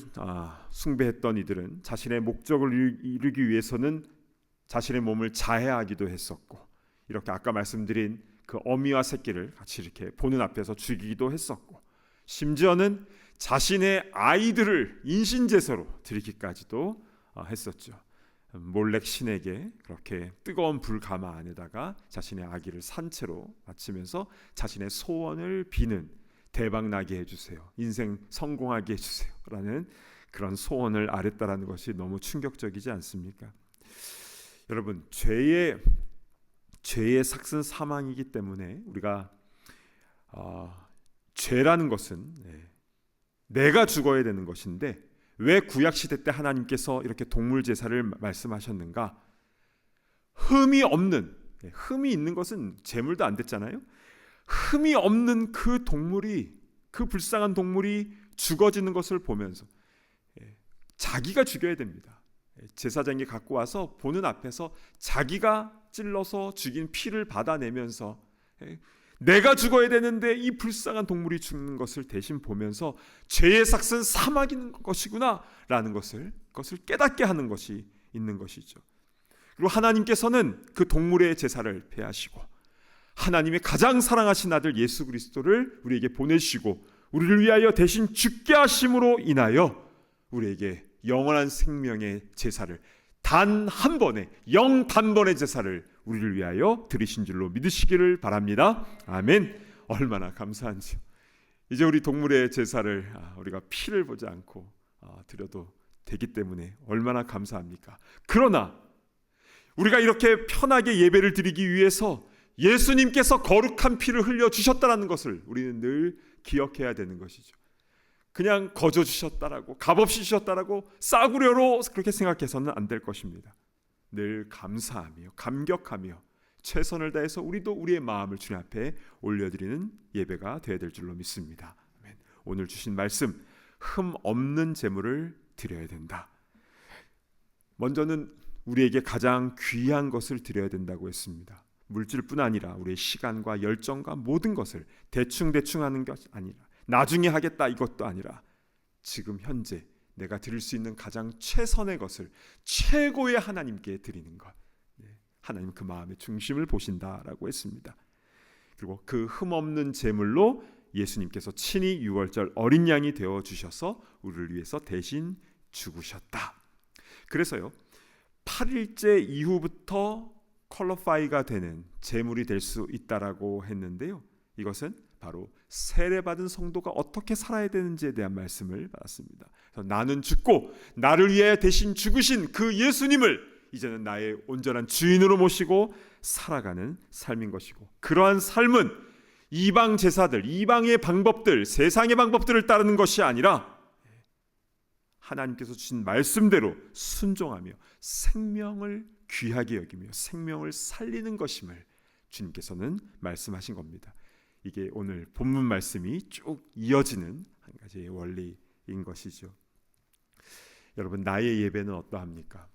숭배했던 이들은 자신의 목적을 이루기 위해서는 자신의 몸을 자해하기도 했었고, 이렇게 아까 말씀드린 그 어미와 새끼를 같이 이렇게 보는 앞에서 죽이기도 했었고, 심지어는 자신의 아이들을 인신제사로 드리기까지도 했었죠. 몰렉 신에게 그렇게 뜨거운 불가마 안에다가 자신의 아기를 산채로 바치면서 자신의 소원을 비는, 대박 나게 해주세요, 인생 성공하게 해주세요 라는 그런 소원을 아랬다라는 것이 너무 충격적이지 않습니까? 여러분, 죄의 삭슨 사망이기 때문에 우리가 죄라는 것은 내가 죽어야 되는 것인데, 왜 구약시대 때 하나님께서 이렇게 동물 제사를 말씀하셨는가? 흠이 있는 것은 제물도 안 됐잖아요. 흠이 없는 그 동물이, 그 불쌍한 동물이 죽어지는 것을 보면서 자기가 죽여야 됩니다. 제사장이 갖고 와서 보는 앞에서 자기가 찔러서 죽인 피를 받아내면서 내가 죽어야 되는데 이 불쌍한 동물이 죽는 것을 대신 보면서 죄의 삭은 사막인 것이구나 라는 그것을 깨닫게 하는 것이 있는 것이죠. 그리고 하나님께서는 그 동물의 제사를 폐하시고 하나님의 가장 사랑하신 아들 예수 그리스도를 우리에게 보내시고 우리를 위하여 대신 죽게 하심으로 인하여 우리에게 영원한 생명의 제사를 단 한 번의 영단번의 제사를 우리를 위하여 드리신 줄로 믿으시기를 바랍니다. 아멘. 얼마나 감사한지요. 이제 우리 동물의 제사를 우리가 피를 보지 않고 드려도 되기 때문에 얼마나 감사합니까? 그러나 우리가 이렇게 편하게 예배를 드리기 위해서 예수님께서 거룩한 피를 흘려주셨다는 것을 우리는 늘 기억해야 되는 것이죠. 그냥 거저 주셨다라고 값없이 주셨다라고 싸구려로 그렇게 생각해서는 안 될 것입니다. 늘 감사하며 감격하며 최선을 다해서 우리도 우리의 마음을 주님 앞에 올려드리는 예배가 되어야 될 줄로 믿습니다. 아멘. 오늘 주신 말씀, 흠 없는 제물을 드려야 된다. 먼저는 우리에게 가장 귀한 것을 드려야 된다고 했습니다. 물질뿐 아니라 우리의 시간과 열정과 모든 것을 대충 하는 것이 아니라 나중에 하겠다 이것도 아니라 지금 현재 내가 드릴 수 있는 가장 최선의 것을 최고의 하나님께 드리는 것. 하나님 그 마음의 중심을 보신다라고 했습니다. 그리고 그 흠없는 제물로 예수님께서 친히 유월절 어린 양이 되어 주셔서 우리를 위해서 대신 죽으셨다. 그래서요 8일째 이후부터 퀄리파이가 되는 제물이 될 수 있다라고 했는데요. 이것은 바로 세례받은 성도가 어떻게 살아야 되는지에 대한 말씀을 받았습니다. 그래서 나는 죽고 나를 위해 대신 죽으신 그 예수님을 이제는 나의 온전한 주인으로 모시고 살아가는 삶인 것이고, 그러한 삶은 이방 제사들, 이방의 방법들, 세상의 방법들을 따르는 것이 아니라 하나님께서 주신 말씀대로 순종하며 생명을 귀하게 여기며 생명을 살리는 것임을 주님께서는 말씀하신 겁니다. 이게 오늘 본문 말씀이 쭉 이어지는 한 가지의 원리인 것이죠. 여러분, 나의 예배는 어떠합니까?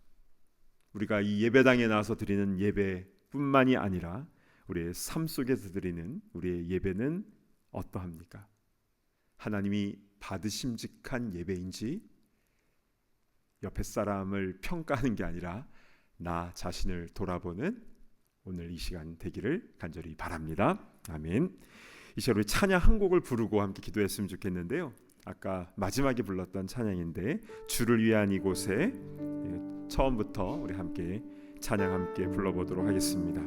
우리가 이 예배당에 나와서 드리는 예배뿐만이 아니라 우리의 삶 속에서 드리는 우리의 예배는 어떠합니까? 하나님이 받으심직한 예배인지 옆에 사람을 평가하는 게 아니라 나 자신을 돌아보는 오늘 이 시간 되기를 간절히 바랍니다. 아멘. 이 시간 우리 찬양 한 곡을 부르고 함께 기도했으면 좋겠는데요. 아까 마지막에 불렀던 찬양인데 주를 위한 이곳에 처음부터 우리 함께 찬양 함께 불러보도록 하겠습니다.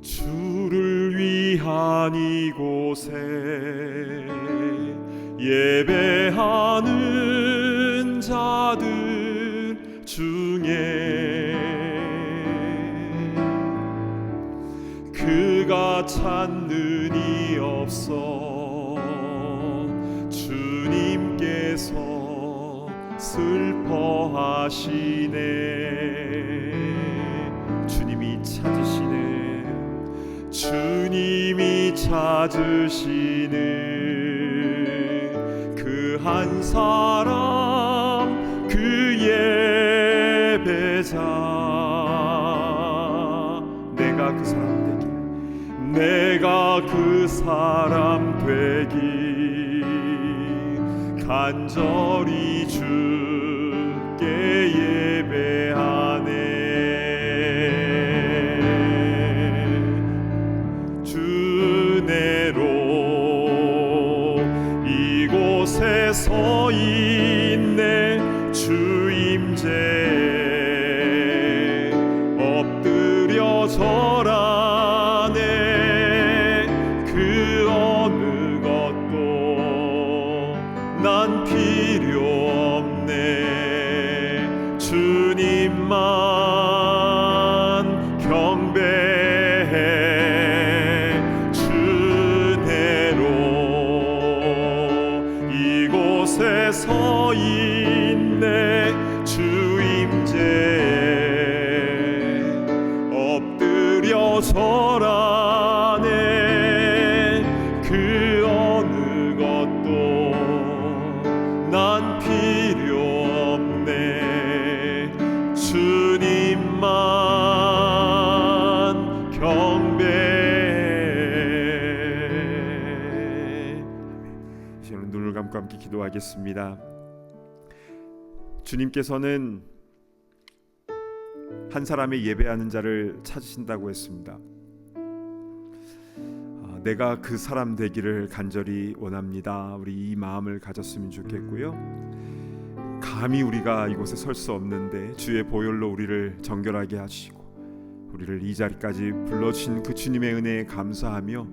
주를 위한 이곳에 예배하는 자들 중에 그가 찾는 이 없어 주님께서 슬퍼하시네. 주님이 찾으시네. 주님이 찾으시는 그 한 사람, 그 예배자. 내가 그 사람 되기, 내가 그 사람 되기 간절히 주께 예배하네. 이곳에 서 있네. 주 임재에 엎드려 절하네. 그 어느 것도 난 필요 없네. 붙잡고 함께 기도하겠습니다. 주님께서는 한 사람의 예배하는 자를 찾으신다고 했습니다. 내가 그 사람 되기를 간절히 원합니다. 우리 이 마음을 가졌으면 좋겠고요. 감히 우리가 이곳에 설 수 없는데 주의 보혈로 우리를 정결하게 하시고 우리를 이 자리까지 불러주신 그 주님의 은혜에 감사하며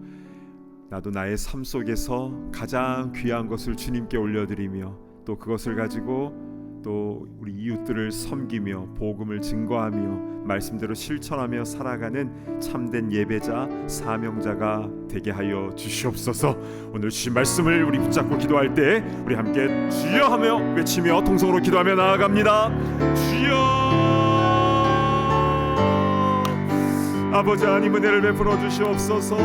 나도 나의 삶 속에서 가장 귀한 것을 주님께 올려드리며 또 그것을 가지고 또 우리 이웃들을 섬기며 복음을 증거하며 말씀대로 실천하며 살아가는 참된 예배자 사명자가 되게 하여 주시옵소서. 오늘 주신 말씀을 우리 붙잡고 기도할 때 우리 함께 주여 하며 외치며 통성으로 기도하며 나아갑니다. 주여. 아버지 하나님 은혜를 베풀어 주시옵소서.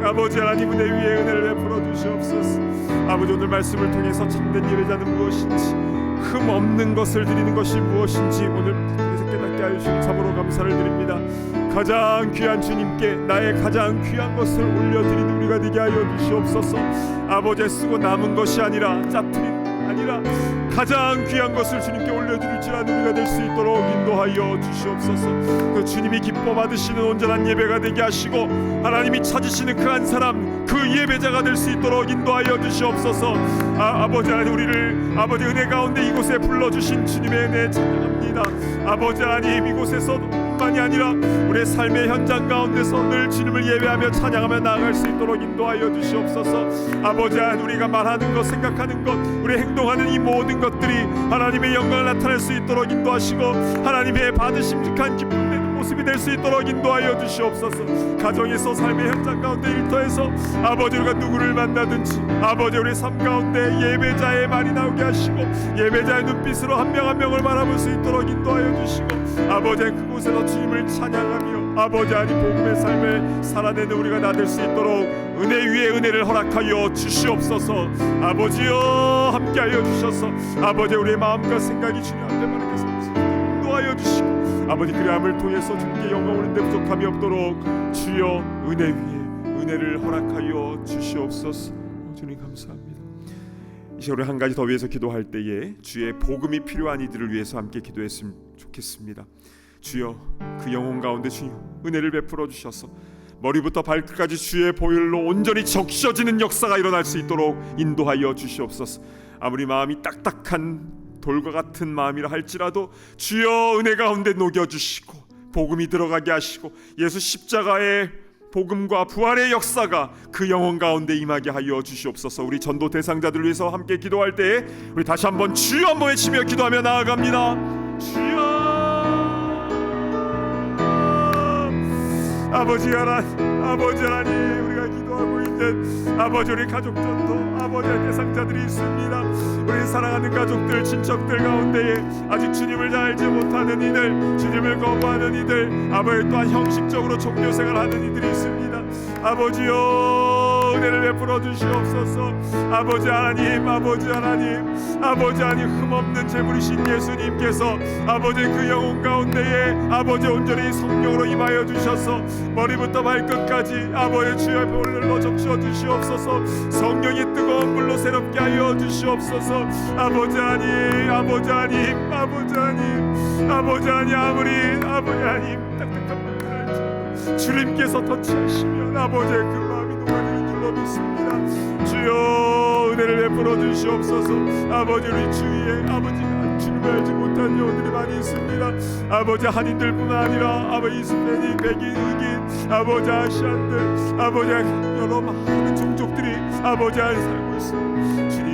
아버지 하나님 은혜 위에 은혜를 베풀어 주시옵소서. 아버지 오늘 말씀을 통해서 참된 예배자는 무엇인지 흠 없는 것을 드리는 것이 무엇인지 오늘 깨닫게 하여 주시니 참으로 감사를 드립니다. 가장 귀한 주님께 나의 가장 귀한 것을 올려드리는 우리가 되게 하여 주시옵소서. 아버지 쓰고 남은 것이 아니라 짜투리 아니라 가장 귀한 것을 주님께 올려드릴 줄 아는 우리가 될 수 있도록 인도하여 주시옵소서. 그 주님이 기뻐 받으시는 온전한 예배가 되게 하시고 하나님이 찾으시는 그 한 사람 그 예배자가 될 수 있도록 인도하여 주시옵소서. 아버지 하나님 우리를 아버지 은혜 가운데 이곳에 불러주신 주님의 은혜 찬양합니다. 아버지 하나님 이곳에서뿐만이 아니라 우리의 삶의 현장 가운데서 늘 주님을 예배하며 찬양하며 나아갈 수 있도록 인도하여 주시옵소서. 아버지 하나님 우리가 말하는 것 생각하는 것 우리 행동하는 이 모든 것들이 하나님의 영광을 나타낼 수 있도록 인도하시고 하나님의 받으심직한 기쁨 되는 모습이 될 수 있도록 인도하여 주시옵소서. 가정에서 삶의 현장 가운데 일터에서 아버지 우리가 누구를 만나든지 아버지 우리 삶 가운데 예배자의 말이 나오게 하시고 예배자의 눈빛으로 한 명 한 명을 바라볼 수 있도록 인도하여 주시고 아버지 그곳에서 주님을 찬양하며 아버지 하나님 복음의 삶을 살아내는 우리가 다 될 수 있도록 은혜 위에 은혜를 허락하여 주시옵소서. 아버지여 함께하여 주셔서 아버지 우리의 마음과 생각이 주님 앞에 바르게 설 수 있도록 인도하여 주시고 아버지 그리함을 통해서 주님께 영광 올린데 부족함이 없도록 주여 은혜 위에 은혜를 허락하여 주시옵소서. 주님 감사합니다. 이제 우리 한 가지 더 위해서 기도할 때에 주의 복음이 필요한 이들을 위해서 함께 기도했으면 좋겠습니다. 주여 그 영혼 가운데 주님 은혜를 베풀어 주셔서 머리부터 발끝까지 주의 보혈로 온전히 적셔지는 역사가 일어날 수 있도록 인도하여 주시옵소서. 아무리 마음이 딱딱한 돌과 같은 마음이라 할지라도 주여 은혜 가운데 녹여주시고 복음이 들어가게 하시고 예수 십자가의 복음과 부활의 역사가 그 영혼 가운데 임하게 하여 주시옵소서. 우리 전도 대상자들 위해서 함께 기도할 때에 우리 다시 한번 주여 한번 외치며 기도하며 나아갑니다. 주여 아버지 하나님 우리가 기도하고 있는 아버지 우리 가족 전도 아버지 대상자들이 있습니다. 우리 사랑하는 가족들 친척들 가운데에 아직 주님을 잘 알지 못하는 이들 주님을 거부하는 이들 아버지 또한 형식적으로 종교생활하는 이들이 있습니다. 아버지여 은혜를 베풀어 주시옵소서. 아버지 하나님 흠없는 제물이신 예수님께서 아버지 그 영혼 가운데에 아버지 온전히 성령으로 임하여 주셔서 머리부터 발끝까지 아버지 주의 보혈로 적셔 주시옵소서. 성령이 뜨거운 물로 새롭게 하여 주시옵소서. 아버지 하나님 딱딱한 마음을 알지 주님께서 터치하시면 아버지의 그 마음이 녹아지는 줄로 믿습니다. 주여 은혜를 베풀어 주시옵소서. 아버지 우리 주위에 아버지가 주님을 알지 못한 영혼들이 많이 있습니다. 아버지 한인들뿐만 아니라 아버지 이스라엘이 백인 흑인 아버지 아시안들 아버지 여러 많은 종족들이 아버지 안에 살고 있습니다. 주님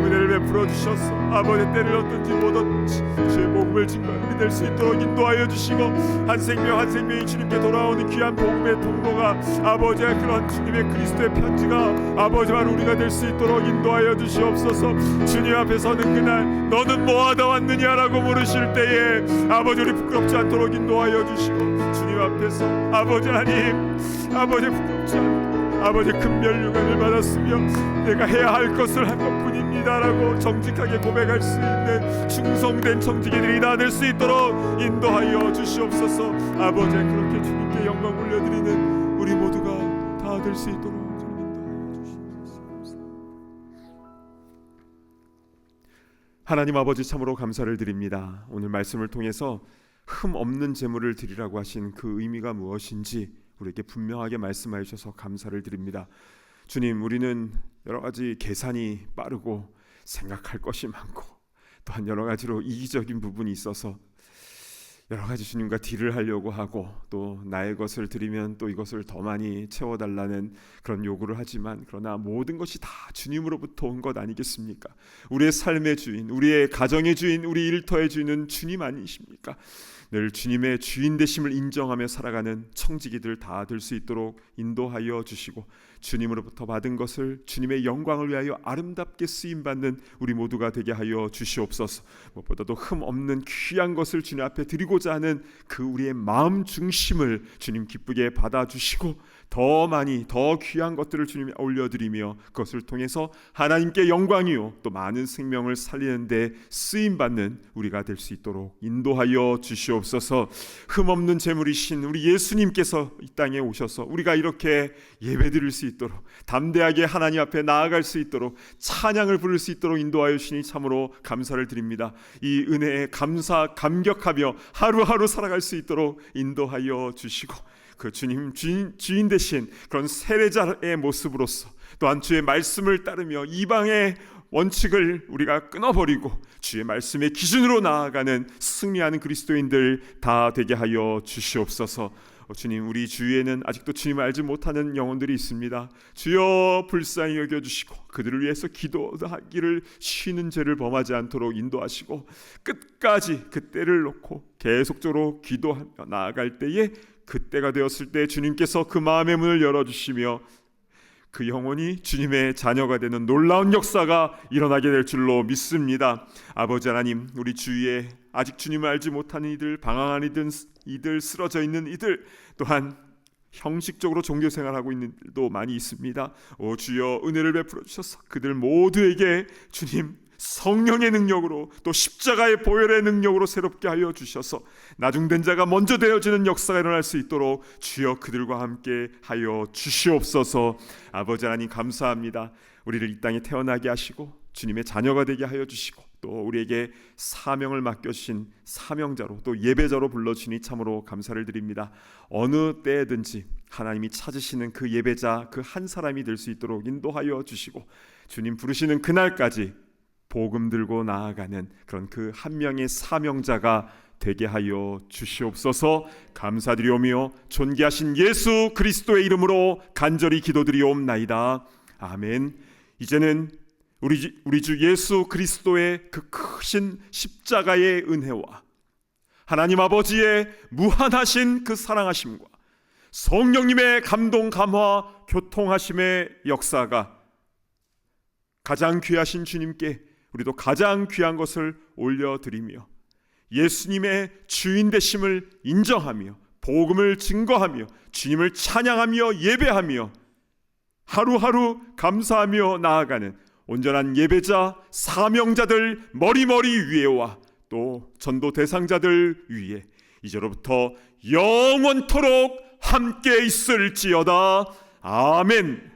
은혜를 베풀어 주셔서 아버지 때를 얻든지 못 얻든지 주의 복음을 증거하게 될 수 있도록 인도하여 주시고 한 생명 한 생명이 주님께 돌아오는 귀한 복음의 통로가 아버지의 그런 주님의 그리스도의 편지가 아버지만 우리가 될 수 있도록 인도하여 주시옵소서. 주님 앞에 서는 그날 너는 뭐하다 왔느냐라고 물으실 때에 아버지 우리 부끄럽지 않도록 인도하여 주시고 주님 앞에서 아버지 하나님 부끄럽지 않도록 아버지 금멸유관을 받았으며 내가 해야 할 것을 한 것뿐입니다라고 정직하게 고백할 수 있는 충성된 청지기들이 다 될 수 있도록 인도하여 주시옵소서. 아버지 그렇게 주님께 영광 올려드리는 우리 모두가 다 될 수 있도록 주님 인도하여 주시옵소서. 하나님 아버지 참으로 감사를 드립니다. 오늘 말씀을 통해서 흠 없는 제물을 드리라고 하신 그 의미가 무엇인지 우리에게 분명하게 말씀하여 주셔서 감사를 드립니다. 주님, 우리는 여러 가지 계산이 빠르고 생각할 것이 많고 또한 여러 가지로 이기적인 부분이 있어서 여러 가지 주님과 딜을 하려고 하고 또 나의 것을 드리면 또 이것을 더 많이 채워달라는 그런 요구를 하지만, 그러나 모든 것이 다 주님으로부터 온 것 아니겠습니까? 우리의 삶의 주인, 우리의 가정의 주인, 우리 일터의 주인은 주님 아니십니까? 늘 주님의 주인 되심을 인정하며 살아가는 청지기들 다 될 수 있도록 인도하여 주시고, 주님으로부터 받은 것을 주님의 영광을 위하여 아름답게 쓰임받는 우리 모두가 되게 하여 주시옵소서. 무엇보다도 흠 없는 귀한 것을 주님 앞에 드리고자 하는 그 우리의 마음 중심을 주님 기쁘게 받아주시고, 더 많이 더 귀한 것들을 주님에 올려드리며 그것을 통해서 하나님께 영광이요 또 많은 생명을 살리는 데 쓰임받는 우리가 될 수 있도록 인도하여 주시옵소서. 흠없는 제물이신 우리 예수님께서 이 땅에 오셔서 우리가 이렇게 예배드릴 수 있도록, 담대하게 하나님 앞에 나아갈 수 있도록, 찬양을 부를 수 있도록 인도하여 주시니 참으로 감사를 드립니다. 이 은혜에 감격하며 하루하루 살아갈 수 있도록 인도하여 주시고, 그 주님 주인 되신 그런 세례자의 모습으로서 또한 주의 말씀을 따르며 이방의 원칙을 우리가 끊어버리고 주의 말씀의 기준으로 나아가는 승리하는 그리스도인들 다 되게 하여 주시옵소서. 주님, 우리 주위에는 아직도 주님을 알지 못하는 영혼들이 있습니다. 주여 불쌍히 여겨주시고 그들을 위해서 기도하기를 쉬는 죄를 범하지 않도록 인도하시고, 끝까지 그 때를 놓고 계속적으로 기도하며 나아갈 때에 그때가 되었을 때 주님께서 그 마음의 문을 열어주시며 그 영혼이 주님의 자녀가 되는 놀라운 역사가 일어나게 될 줄로 믿습니다. 아버지 하나님, 우리 주위에 아직 주님을 알지 못하는 이들, 방황한 이들, 쓰러져 있는 이들, 또한 형식적으로 종교생활하고 있는 이들도 많이 있습니다. 오 주여, 은혜를 베풀어 주셔서 그들 모두에게 주님 성령의 능력으로 또 십자가의 보혈의 능력으로 새롭게 하여 주셔서 나중된 자가 먼저 되어지는 역사가 일어날 수 있도록 주여 그들과 함께 하여 주시옵소서. 아버지 하나님 감사합니다. 우리를 이 땅에 태어나게 하시고 주님의 자녀가 되게 하여 주시고 또 우리에게 사명을 맡겨주신 사명자로 또 예배자로 불러주시니 참으로 감사를 드립니다. 어느 때든지 하나님이 찾으시는 그 예배자 그 한 사람이 될 수 있도록 인도하여 주시고, 주님 부르시는 그날까지 복음 들고 나아가는 그런 그 한 명의 사명자가 되게 하여 주시옵소서. 감사드리오며 존귀하신 예수 그리스도의 이름으로 간절히 기도드리옵나이다. 아멘. 이제는 우리 주 예수 그리스도의 그 크신 십자가의 은혜와 하나님 아버지의 무한하신 그 사랑하심과 성령님의 감동 감화 교통하심의 역사가 가장 귀하신 주님께 우리도 가장 귀한 것을 올려드리며 예수님의 주인 되심을 인정하며 복음을 증거하며 주님을 찬양하며 예배하며 하루하루 감사하며 나아가는 온전한 예배자 사명자들 머리머리 위에와 또 전도 대상자들 위에 이제로부터 영원토록 함께 있을지어다. 아멘.